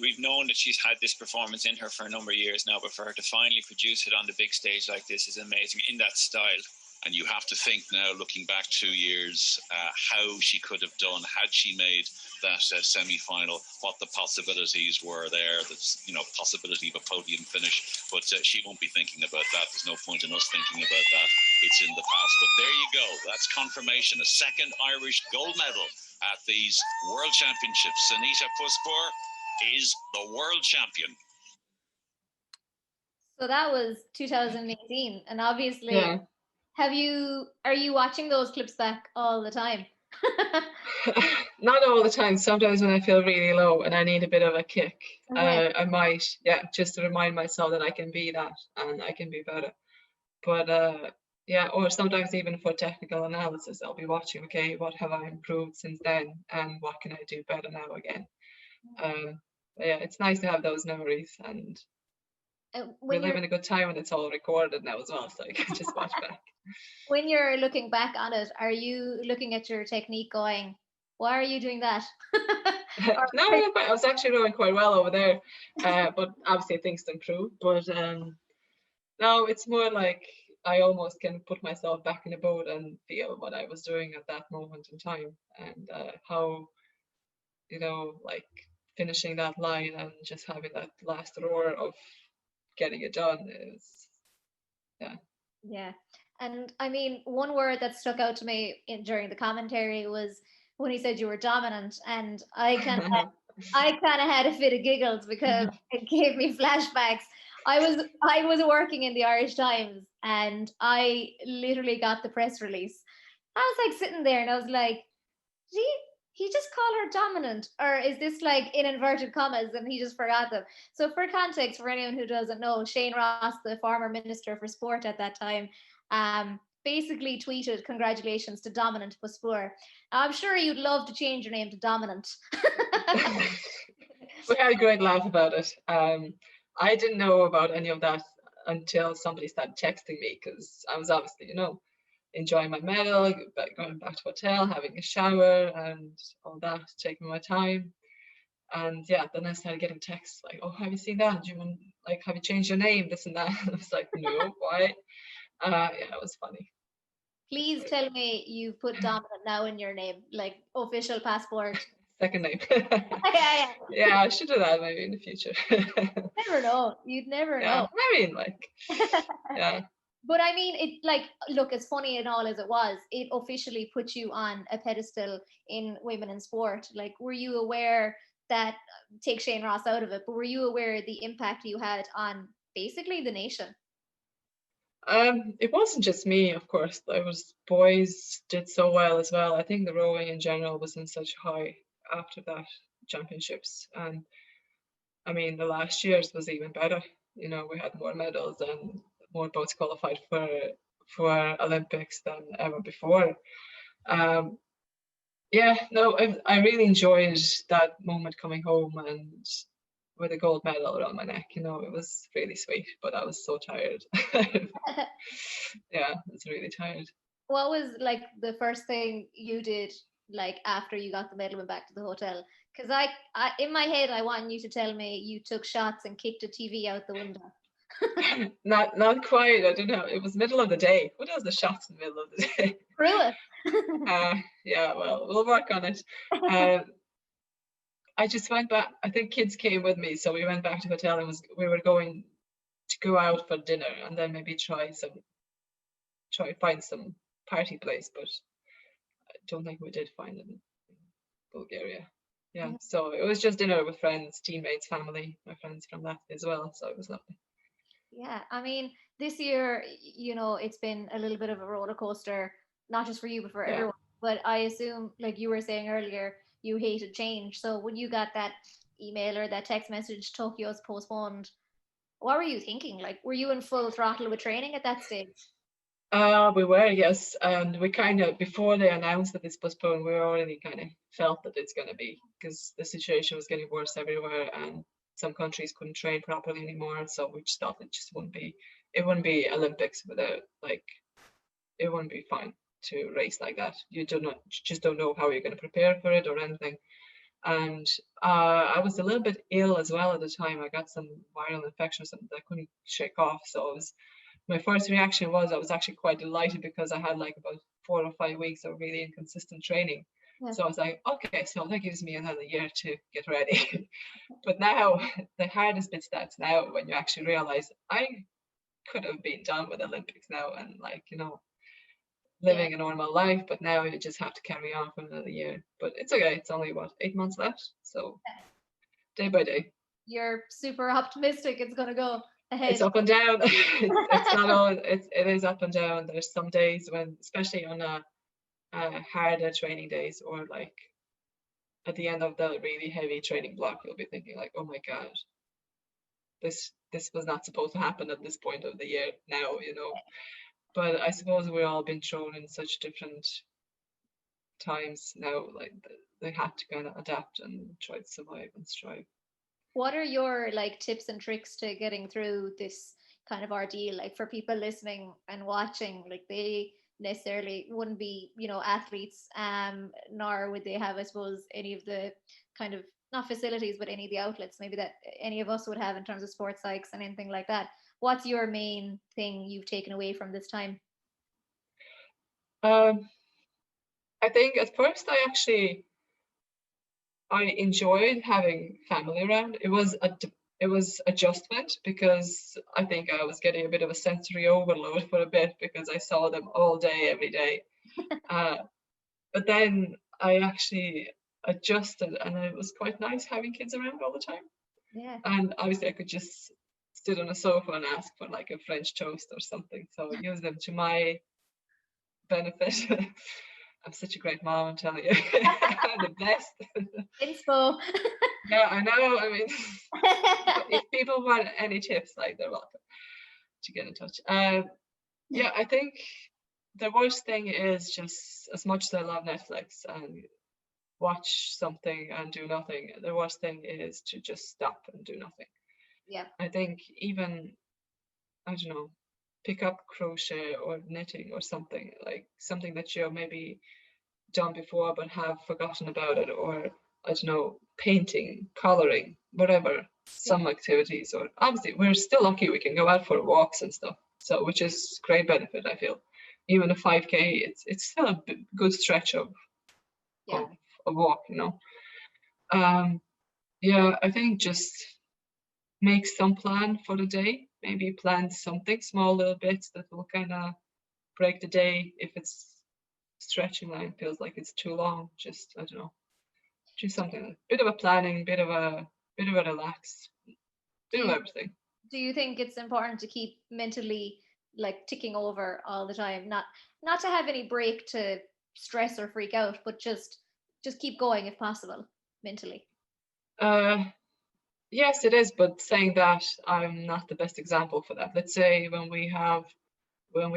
[SPEAKER 5] We've known that she's had this performance in her for a number of years now, but for her to finally produce it on the big stage like this is amazing in that style.
[SPEAKER 4] And you have to think now, looking back 2 years, how she could have done had she made that semi-final, what the possibilities were there. That's, possibility of a podium finish. But she won't be thinking about that. There's no point in us thinking about that. It's in the past. But there you go. That's confirmation. A second Irish gold medal at these World Championships. Sanita Puspure is the world champion.
[SPEAKER 2] So that was 2018, and obviously. Yeah. Are you watching those clips back all the time?
[SPEAKER 3] Not all the time. Sometimes when I feel really low and I need a bit of a kick, I might, just to remind myself that I can be that and I can be better. But or sometimes even for technical analysis, I'll be watching, okay, what have I improved since then and what can I do better now again? It's nice to have those memories, and we live in a good time when it's all recorded now as well, so you can just watch back.
[SPEAKER 2] When you're looking back on it, are you looking at your technique going, why are you doing that?
[SPEAKER 3] No, I was actually doing quite well over there, but obviously things improve. But no, it's more like I almost can put myself back in the boat and feel what I was doing at that moment in time, and how, like finishing that line and just having that last roar of getting it done is,
[SPEAKER 2] yeah. And I mean, one word that stuck out to me during the commentary was when he said you were dominant, and I kind of had a fit of giggles because it gave me flashbacks. I was working in the Irish Times, and I literally got the press release I was like sitting there and I was like, did he just call her dominant? Or is this like in inverted commas and he just forgot them? So for context, for anyone who doesn't know, Shane Ross, the former Minister for Sport at that time, basically tweeted congratulations to Dominant Puspure. I'm sure you'd love to change your name to Dominant.
[SPEAKER 3] We had a great laugh about it. I didn't know about any of that until somebody started texting me, because I was obviously, enjoying my medal, going back to hotel, having a shower and all that, taking my time. And yeah, then I started getting texts like, "Oh, have you seen that? Do you want, like, have you changed your name? This and that." I was like, "No, why?" Yeah, it was funny.
[SPEAKER 2] Please tell me you've put Dominant now in your name, like official passport.
[SPEAKER 3] Second name.
[SPEAKER 2] Yeah.
[SPEAKER 3] Yeah, I should do that maybe in the future.
[SPEAKER 2] Never know. You'd never
[SPEAKER 3] Yeah,
[SPEAKER 2] know.
[SPEAKER 3] I mean, like, yeah.
[SPEAKER 2] But I mean, it, like, look, as funny and all as it was, it officially put you on a pedestal in women in sport. Like, were you aware that, take Shane Ross out of it, but were you aware the impact you had on basically the nation?
[SPEAKER 3] It wasn't just me, of course. There was boys did so well as well. I think the rowing in general was in such high after that championships, and I mean the last year's was even better. We had more medals and more boats qualified for Olympics than ever before. Yeah, no, I really enjoyed that moment coming home and with a gold medal around my neck. It was really sweet, but I was so tired. Yeah, I was really tired.
[SPEAKER 2] What was like the first thing you did, like after you got the medal and went back to the hotel? Because I, in my head, I want you to tell me you took shots and kicked a TV out the window.
[SPEAKER 3] Not quite. I don't know. It was middle of the day. What does the shots in the middle of the day?
[SPEAKER 2] Screw it.
[SPEAKER 3] Yeah, well, we'll work on it. I just went back. I think kids came with me, so we went back to the hotel and we were going to go out for dinner and then maybe try find some party place, but I don't think we did find it in Bulgaria. Yeah, so it was just dinner with friends, teammates, family, my friends from Latvia as well, so it was lovely.
[SPEAKER 2] Yeah, I mean, this year, it's been a little bit of a roller coaster, not just for you, but for everyone. But I assume, like you were saying earlier, you hated change. So when you got that email or that text message, Tokyo's postponed, what were you thinking? Like, were you in full throttle with training at that stage?
[SPEAKER 3] We were, yes, and we kind of, before they announced that it's postponed, we already kind of felt that it's going to be, because the situation was getting worse everywhere and some countries couldn't train properly anymore, so we just thought it wouldn't be Olympics without, like, it wouldn't be fine to race like that. You just don't know how you're going to prepare for it or anything. And I was a little bit ill as well at the time. I got some viral infection or something that I couldn't shake off, so my first reaction was I was actually quite delighted, because I had like about 4 or 5 weeks of really inconsistent training. Yeah. So I was like, okay, so that gives me another year to get ready. But now the hardest bit starts now, when you actually realize I could have been done with Olympics now and, like, living a normal life, but now you just have to carry on for another year. But it's okay. It's only 8 months left, so day by day.
[SPEAKER 2] You're super optimistic it's gonna go ahead.
[SPEAKER 3] It's up and down. It's not all. It is up and down. There's some days when, especially on a harder training days, or like at the end of the really heavy training block, you'll be thinking like, "Oh my God, this was not supposed to happen at this point of the year now," But I suppose we've all been thrown in such different times now. Like they have to kind of adapt and try to survive and strive.
[SPEAKER 2] What are your like tips and tricks to getting through this kind of ordeal? Like for people listening and watching, like they necessarily wouldn't be, athletes, nor would they have, I suppose, any of the kind of, not facilities, but any of the outlets maybe that any of us would have in terms of sports psychs and anything like that. What's your main thing you've taken away from this time?
[SPEAKER 3] I think at first I enjoyed having family around. It was adjustment, because I think I was getting a bit of a sensory overload for a bit, because I saw them all day, every day. But then I actually adjusted, and it was quite nice having kids around all the time.
[SPEAKER 2] Yeah.
[SPEAKER 3] And obviously I could just sit on a sofa and ask for like a French toast or something. So use them to my benefit. I'm such a great mom, I'm telling you. I'm the best.
[SPEAKER 2] Inspo.
[SPEAKER 3] Yeah, I know. I mean, if people want any tips, like, they're welcome to get in touch. Yeah, I think the worst thing is just, as much as I love Netflix and watch something and do nothing, the worst thing is to just stop and do nothing.
[SPEAKER 2] Yeah.
[SPEAKER 3] I think even, I don't know, pick up crochet or knitting or something, like something that you've maybe done before but have forgotten about it, or I don't know, painting, coloring, whatever, some activities. Or obviously we're still lucky we can go out for walks and stuff, so, which is great benefit, I feel. Even a 5k, it's still a good stretch of a walk, you know. Yeah, I think just make some plan for the day. Maybe plan something small, little bits that will kind of break the day. If it's stretching line feels like it's too long, just, I don't know, do something. Bit of a planning, bit of a relax, bit of everything.
[SPEAKER 2] Do you think it's important to keep mentally like ticking over all the time, not to have any break to stress or freak out, but just keep going if possible mentally?
[SPEAKER 3] Yes, it is, but saying that, I'm not the best example for that. Let's say when we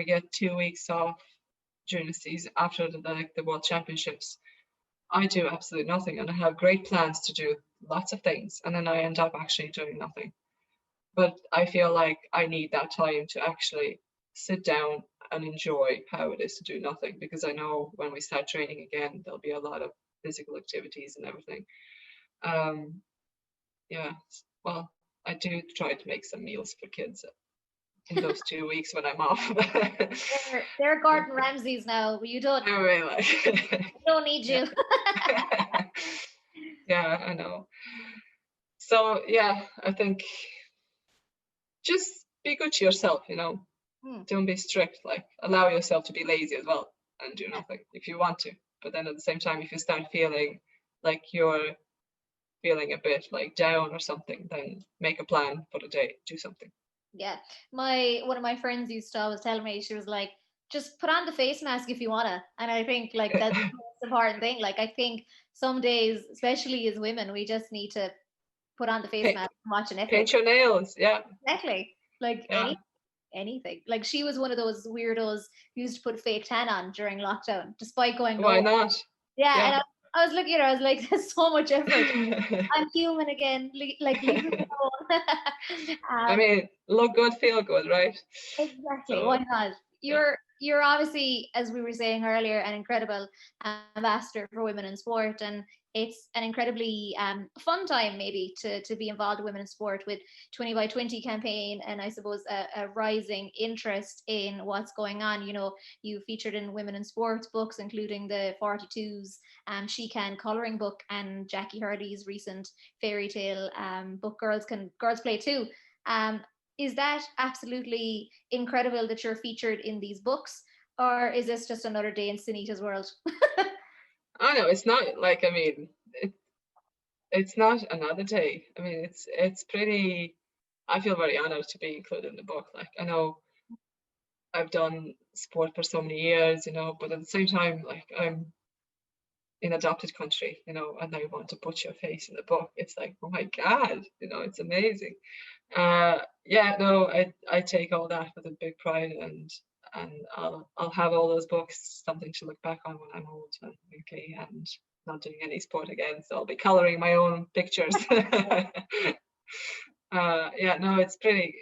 [SPEAKER 3] get 2 weeks off during the season after the World Championships, I do absolutely nothing, and I have great plans to do lots of things, and then I end up actually doing nothing. But I feel like I need that time to actually sit down and enjoy how it is to do nothing, because I know when we start training again, there'll be a lot of physical activities and everything. Yeah, well, I do try to make some meals for kids in those 2 weeks when I'm off.
[SPEAKER 2] They're Gordon Ramsays now. You don't.
[SPEAKER 3] Like,
[SPEAKER 2] don't need you.
[SPEAKER 3] Yeah, I know. So yeah, I think just be good to yourself, you know. Don't be strict. Like, allow yourself to be lazy as well and do nothing if you want to. But then at the same time, if you start feeling like you're feeling a bit like down or something, then make a plan for the day. Do something.
[SPEAKER 2] Yeah, one of my friends used to always tell me, she was like, just put on the face mask if you wanna. And I think like that's the most important thing. Like, I think some days, especially as women, we just need to put on the face mask and watch an Netflix.
[SPEAKER 3] Paint your nails, yeah.
[SPEAKER 2] Exactly. Like anything. Like, she was one of those weirdos who used to put fake tan on during lockdown, despite going.
[SPEAKER 3] Why not?
[SPEAKER 2] Yeah, and I was looking at her, I was like, there's so much effort. I'm human again. Like, leave me alone.
[SPEAKER 3] I mean, look good, feel good, right?
[SPEAKER 2] Exactly. So, why not? You're obviously, as we were saying earlier, an incredible ambassador for women in sport, and it's an incredibly fun time maybe to be involved in women in sport with 20 by 20 campaign, and I suppose a rising interest in what's going on. You know, you featured in women in sports books, including the 42's She Can colouring book and Jackie Hurley's recent fairy tale book, Girls Play Too. Is that absolutely incredible that you're featured in these books, or is this just another day in Sanita's world?
[SPEAKER 3] I know, it's not like, I mean, it's not another day. I mean, it's pretty, I feel very honored to be included in the book. Like, I know I've done sport for so many years, you know, but at the same time, like, I'm in adopted country, you know, and I want to put your face in the book. It's like, oh my God, you know, it's amazing. Yeah, no, I take all that with a big pride, and I'll have all those books, something to look back on when I'm old and okay and not doing any sport again. So I'll be coloring my own pictures. Yeah, no, it's pretty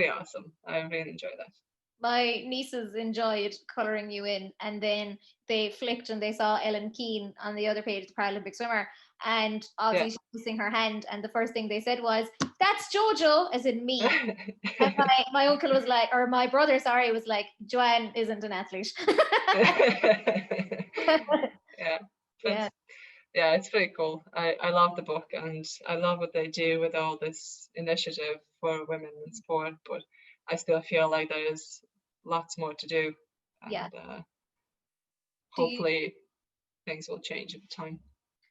[SPEAKER 3] awesome. I really enjoy that.
[SPEAKER 2] My nieces enjoyed colouring you in, and then they flicked and they saw Ellen Keane on the other page, the Paralympic swimmer, and obviously she was missing her hand, and the first thing they said was, "That's Jojo," as in me. And my uncle was like, or my brother, sorry, was like, "Joanne isn't an athlete."
[SPEAKER 3] Yeah, it's pretty cool. I love the book, and I love what they do with all this initiative for women in sport, but I still feel like there is lots more to do. And hopefully things will change over time.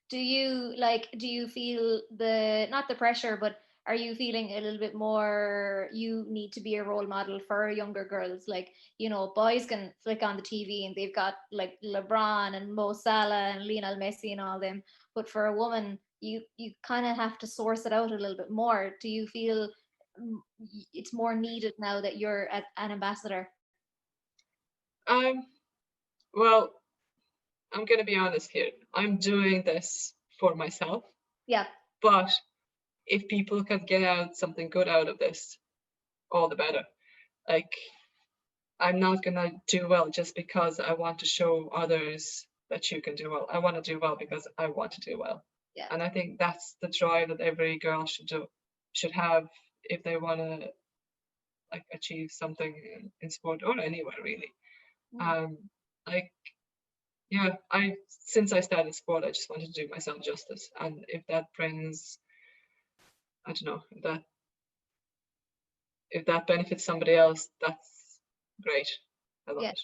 [SPEAKER 2] Do you feel not the pressure, but are you feeling a little bit more you need to be a role model for younger girls? Like, you know, boys can flick on the TV and they've got like LeBron and Mo Salah and Lionel Messi and all them. But for a woman, you kind of have to source it out a little bit more. Do you feel it's more needed now that you're an ambassador?
[SPEAKER 3] Um, well, I'm going to be honest here. I'm doing this for myself,
[SPEAKER 2] Yeah.
[SPEAKER 3] but if people could get out something good out of this, all the better. Like, I'm not going to do well just because I want to show others that you can do well. I want to do well because I want to do well.
[SPEAKER 2] Yeah.
[SPEAKER 3] And I think that's the drive that every girl should have if they want to like achieve something in sport or anywhere really. Like, yeah, since I started sport, I just wanted to do myself justice, and if that brings, I don't know, if that benefits somebody else, that's great. I love
[SPEAKER 2] Yeah.
[SPEAKER 3] it.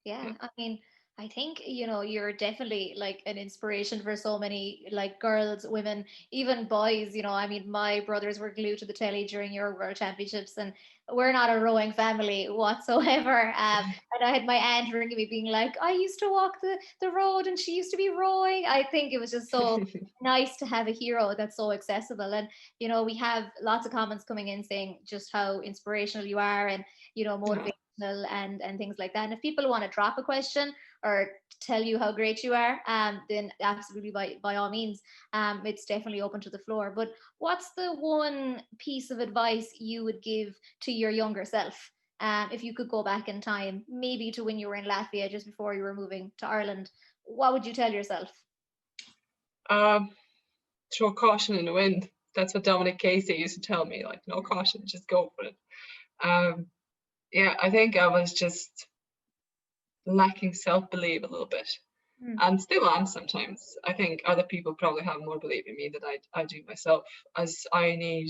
[SPEAKER 2] Yeah, I mean, I think, you know, you're definitely like an inspiration for so many like girls, women, even boys. You know, I mean, my brothers were glued to the telly during your World Championships, and we're not a rowing family whatsoever. And I had my aunt ringing me being like, I used to walk the road and she used to be rowing. I think it was just so nice to have a hero that's so accessible. And, you know, we have lots of comments coming in saying just how inspirational you are and, you know, motivating and things like that. And if people want to drop a question or tell you how great you are, then absolutely by all means, it's definitely open to the floor. But what's the one piece of advice you would give to your younger self? If you could go back in time, maybe to when you were in Latvia just before you were moving to Ireland, what would you tell yourself?
[SPEAKER 3] Throw caution in the wind. That's what Dominic Casey used to tell me, like, no caution, just go for it. Yeah, I think I was just lacking self-belief a little bit, and still am sometimes. I think other people probably have more belief in me than I do myself, as I need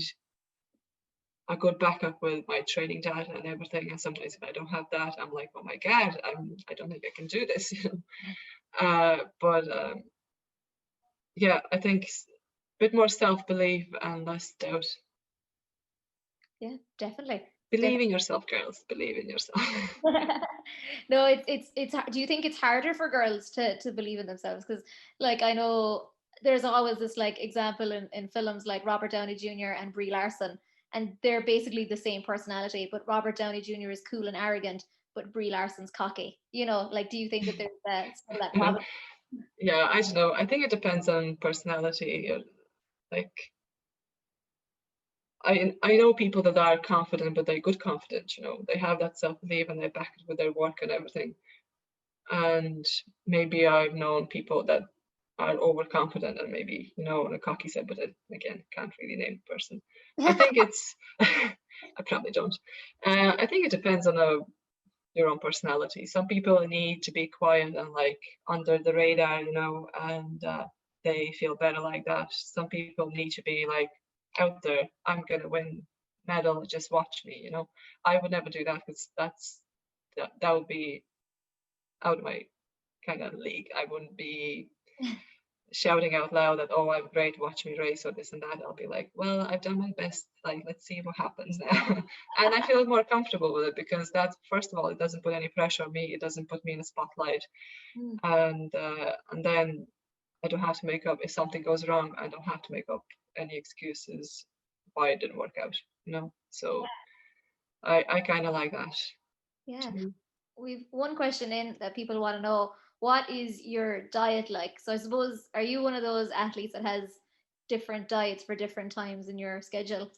[SPEAKER 3] a good backup with my training data and everything. And sometimes if I don't have that, I'm like, oh my God, I don't think I can do this. But yeah, I think a bit more self-belief and less doubt.
[SPEAKER 2] Yeah, definitely.
[SPEAKER 3] Believe in yourself, girls. Believe in yourself.
[SPEAKER 2] No, it's. Do you think it's harder for girls to believe in themselves? Because, like, I know there's always this like example in films like Robert Downey Jr. and Brie Larson, and they're basically the same personality, but Robert Downey Jr. is cool and arrogant, but Brie Larson's cocky. You know, like, do you think that there's still that problem?
[SPEAKER 3] Yeah, I don't know. I think it depends on personality. Like, I know people that are confident, but they're good confident, you know. They have that self-belief and they back it with their work and everything. And maybe I've known people that are overconfident and maybe, you know, on a cocky side, but again, can't really name the person. I think it's, I probably don't. I think it depends on your own personality. Some people need to be quiet and like under the radar, you know, and they feel better like that. Some people need to be like out there. I'm gonna win medal. Just watch me, you know. I would never do that because that would be out of my kind of league. I wouldn't be shouting out loud that, oh, I'm great, watch me race or this and that. I'll be like, well, I've done my best, like, let's see what happens now. And I feel more comfortable with it because that, first of all, it doesn't put any pressure on me. It doesn't put me in a spotlight. And then I don't have to make up, if something goes wrong, I don't have to make up any excuses why it didn't work out, you know. So I kind of like that.
[SPEAKER 2] Yeah. We've one question in that people want to know, what is your diet like? So I suppose, are you one of those athletes that has different diets for different times in your schedule?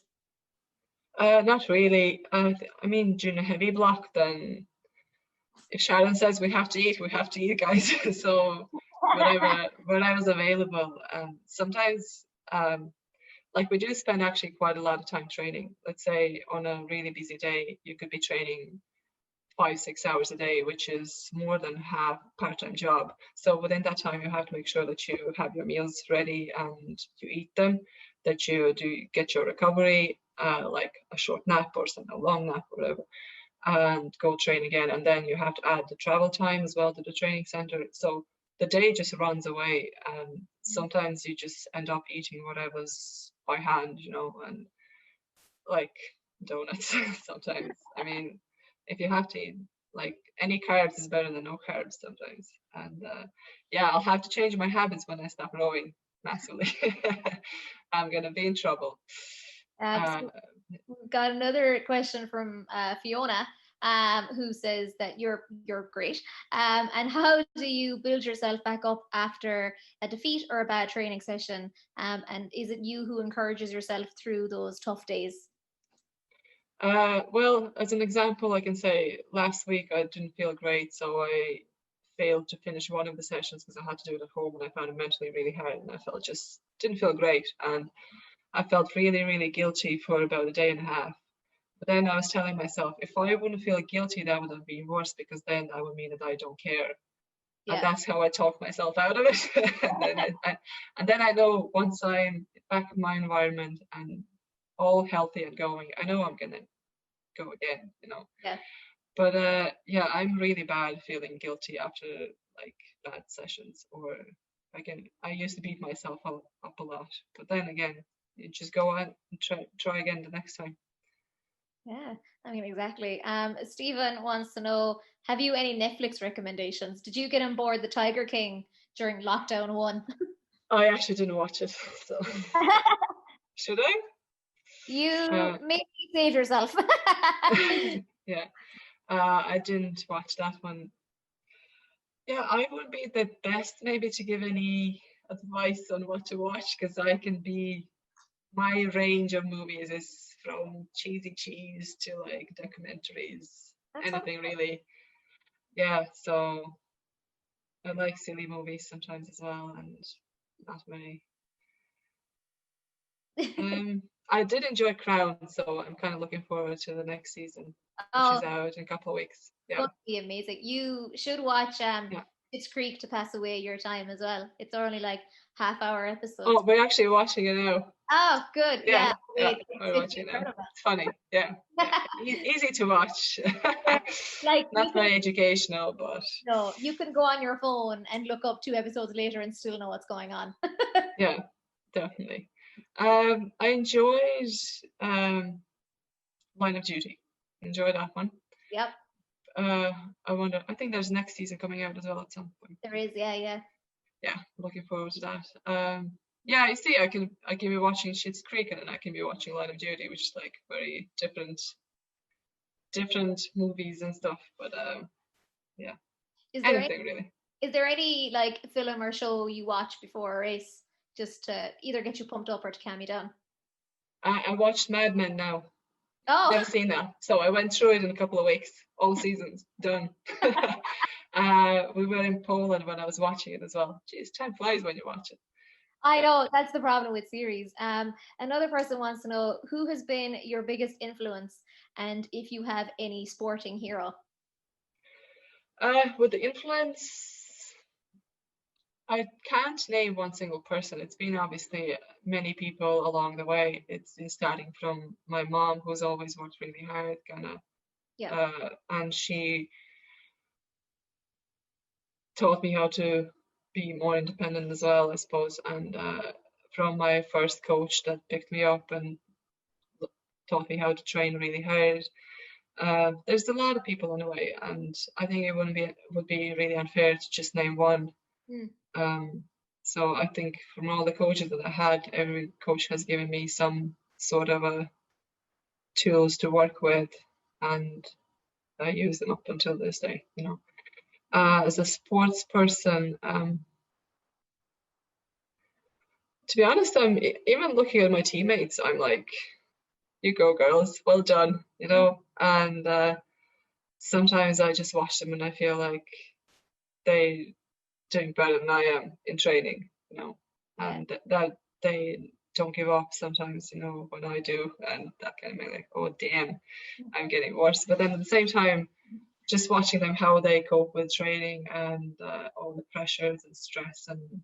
[SPEAKER 3] Not really. I mean, during a heavy block, then if Sharon says we have to eat, we have to eat, guys. So when I was available, sometimes like we do spend actually quite a lot of time training. Let's say on a really busy day, you could be training 5-6 hours a day, which is more than half part-time job. So within that time, you have to make sure that you have your meals ready and you eat them, that you do get your recovery, like a short nap or something, a long nap or whatever, and go train again. And then you have to add the travel time as well to the training center. So the day just runs away, and sometimes you just end up eating whatever's by hand, you know, and like donuts sometimes. I mean, if you have to eat, like, any carbs is better than no carbs sometimes. And yeah, I'll have to change my habits when I stop rowing massively. I'm gonna be in trouble.
[SPEAKER 2] So we've got another question from Fiona, who says that you're great. And how do you build yourself back up after a defeat or a bad training session? And is it you who encourages yourself through those tough days?
[SPEAKER 3] Well, as an example, I can say last week I didn't feel great, so I failed to finish one of the sessions because I had to do it at home, and I found it mentally really hard, and I felt just didn't feel great, and I felt really, really guilty for about a day and a half. But then I was telling myself, if I wouldn't feel guilty, that would have been worse, because then that would mean that I don't care. And that's how I talk myself out of it. and then I know once I'm back in my environment and all healthy and going, I know I'm gonna go again, you know.
[SPEAKER 2] Yeah.
[SPEAKER 3] But yeah, I'm really bad feeling guilty after like bad sessions, or again, I used to beat myself up a lot. But then again, you just go out and try again the next time.
[SPEAKER 2] Yeah, I mean, exactly. Stephen wants to know, have you any Netflix recommendations? Did you get on board the Tiger King during lockdown 1?
[SPEAKER 3] I actually didn't watch it, so should I?
[SPEAKER 2] You maybe save yourself.
[SPEAKER 3] Yeah, I didn't watch that one. Yeah, I would be the best maybe to give any advice on what to watch, because my range of movies is from cheesy cheese to like documentaries, anything really. Yeah, so I like silly movies sometimes as well, and not many. I did enjoy Crown, so I'm kind of looking forward to the next season, which is out in a couple of weeks. Yeah,
[SPEAKER 2] going to be amazing. You should watch It's Creek to pass away your time as well. It's only like half-hour episodes.
[SPEAKER 3] Oh, we're actually watching it now.
[SPEAKER 2] Oh, good.
[SPEAKER 3] Yeah,
[SPEAKER 2] We're
[SPEAKER 3] watching it now. It's funny. Yeah, easy to watch.
[SPEAKER 2] Like,
[SPEAKER 3] not very educational, but
[SPEAKER 2] no, you can go on your phone and look up 2 episodes later and still know what's going on.
[SPEAKER 3] Yeah, definitely. I enjoyed Line of Duty. Enjoyed that one.
[SPEAKER 2] Yep.
[SPEAKER 3] I think there's next season coming out as well at some point.
[SPEAKER 2] There is, yeah.
[SPEAKER 3] Yeah, looking forward to that. Yeah, you see, I can be watching Schitt's Creek and then I can be watching Line of Duty, which is like very different movies and stuff. But yeah, anything really.
[SPEAKER 2] Is there any like film or show you watch before a race, just to either get you pumped up or to calm you down?
[SPEAKER 3] I watched Mad Men now.
[SPEAKER 2] Oh,
[SPEAKER 3] never seen that, so I went through it in a couple of weeks. All seasons done. We were in Poland when I was watching it as well. Jeez, time flies when you watch it.
[SPEAKER 2] I know, that's the problem with series. Another person wants to know, who has been your biggest influence, and if you have any sporting hero.
[SPEAKER 3] With the influence, I can't name one single person. It's been obviously many people along the way. It's been starting from my mom, who's always worked really hard, and she taught me how to be more independent as well, I suppose. And from my first coach that picked me up and taught me how to train really hard. There's a lot of people in a way, and I think it would be really unfair to just name one. So I think from all the coaches that I had, every coach has given me some sort of tools to work with, and I use them up until this day, you know. As a sports person, to be honest, I'm even looking at my teammates, I'm like, you go girls, well done, you know. And sometimes I just watch them and I feel like they doing better than I am in training, you know, and that they don't give up sometimes, you know, when I do, and that kind of makes like, oh damn, I'm getting worse. But then at the same time, just watching them, how they cope with training and all the pressures and stress, and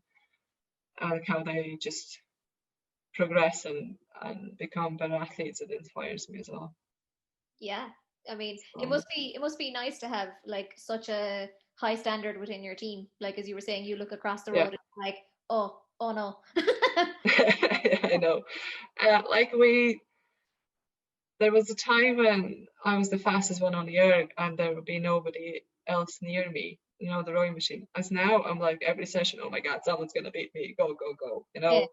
[SPEAKER 3] how they just progress and become better athletes, it inspires me as well.
[SPEAKER 2] Yeah, I mean, it must be nice to have like such a high standard within your team. Like, as you were saying, you look across the road and like, oh no.
[SPEAKER 3] I know. Like there was a time when I was the fastest one on the earth and there would be nobody else near me, you know, the rowing machine. As now, I'm like every session, oh my God, someone's going to beat me. Go, go, go. You know,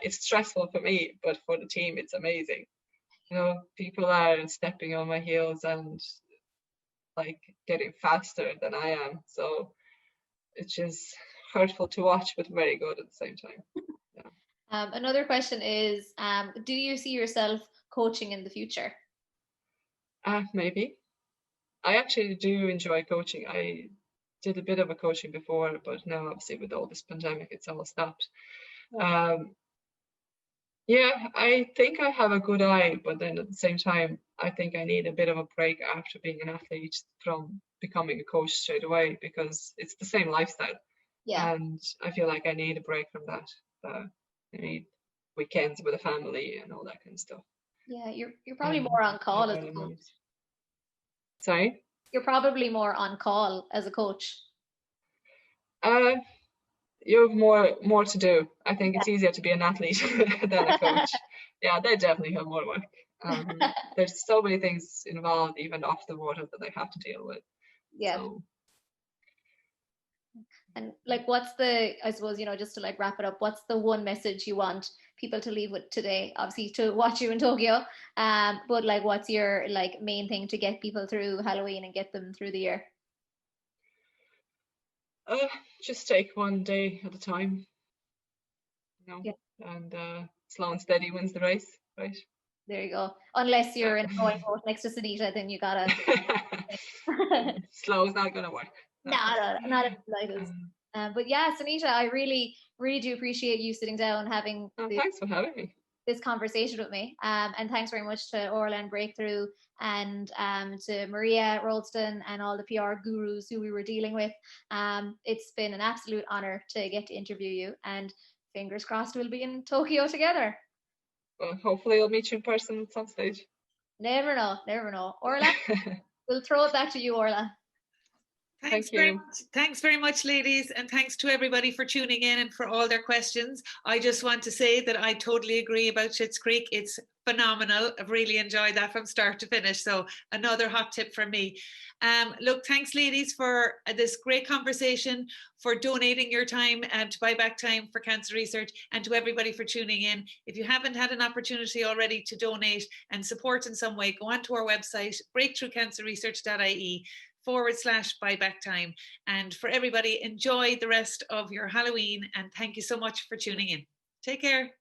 [SPEAKER 3] it's stressful for me, but for the team, it's amazing. You know, people are stepping on my heels and like getting faster than I am. So it's just hurtful to watch, but very good at the same time. Yeah.
[SPEAKER 2] Another question is, do you see yourself coaching in the future?
[SPEAKER 3] Maybe. I actually do enjoy coaching. I did a bit of a coaching before, but now obviously with all this pandemic, it's all stopped. Yeah, I think I have a good eye, but then at the same time, I think I need a bit of a break after being an athlete from becoming a coach straight away, because it's the same lifestyle.
[SPEAKER 2] Yeah.
[SPEAKER 3] And I feel like I need a break from that. I need weekends with a family and all that kind of stuff.
[SPEAKER 2] Yeah, you're probably more on call as a coach.
[SPEAKER 3] Sorry?
[SPEAKER 2] You're probably more on call as a coach.
[SPEAKER 3] You have more to do. I think it's easier to be an athlete than a coach. Yeah, they definitely have more work. There's so many things involved, even off the water, that they have to deal with.
[SPEAKER 2] Yeah.
[SPEAKER 3] So.
[SPEAKER 2] And like, what's the, I suppose, you know, just to like wrap it up, what's the one message you want people to leave with today? Obviously to watch you in Tokyo, but like, what's your like main thing to get people through Halloween and get them through the year?
[SPEAKER 3] Just take one day at a time, you know, and slow and steady wins the race, right?
[SPEAKER 2] There you go. Unless you're in a rowing boat next to Sanita, then you gotta.
[SPEAKER 3] Slow is not gonna work.
[SPEAKER 2] No, not in the slightest. But yeah, Sanita, I really, really do appreciate you sitting down, having.
[SPEAKER 3] Thanks for having me. This
[SPEAKER 2] conversation with me, and thanks very much to Orla and Breakthrough, and to Maria Rolston and all the PR gurus who we were dealing with. It's been an absolute honor to get to interview you, and fingers crossed we'll be in Tokyo together.
[SPEAKER 3] Well, hopefully I'll meet you in person at some stage.
[SPEAKER 2] Never know. Orla, we'll throw it back to you, Orla.
[SPEAKER 1] Thanks very much. Thanks very much, ladies, and thanks to everybody for tuning in and for all their questions. I just want to say that I totally agree about Schitt's Creek. It's phenomenal. I've really enjoyed that from start to finish. So another hot tip from me. Look, thanks, ladies, for this great conversation, for donating your time to buy back time for cancer research, and to everybody for tuning in. If you haven't had an opportunity already to donate and support in some way, go onto our website, breakthroughcancerresearch.ie/buyback time. And for everybody, enjoy the rest of your Halloween, and thank you so much for tuning in. Take care.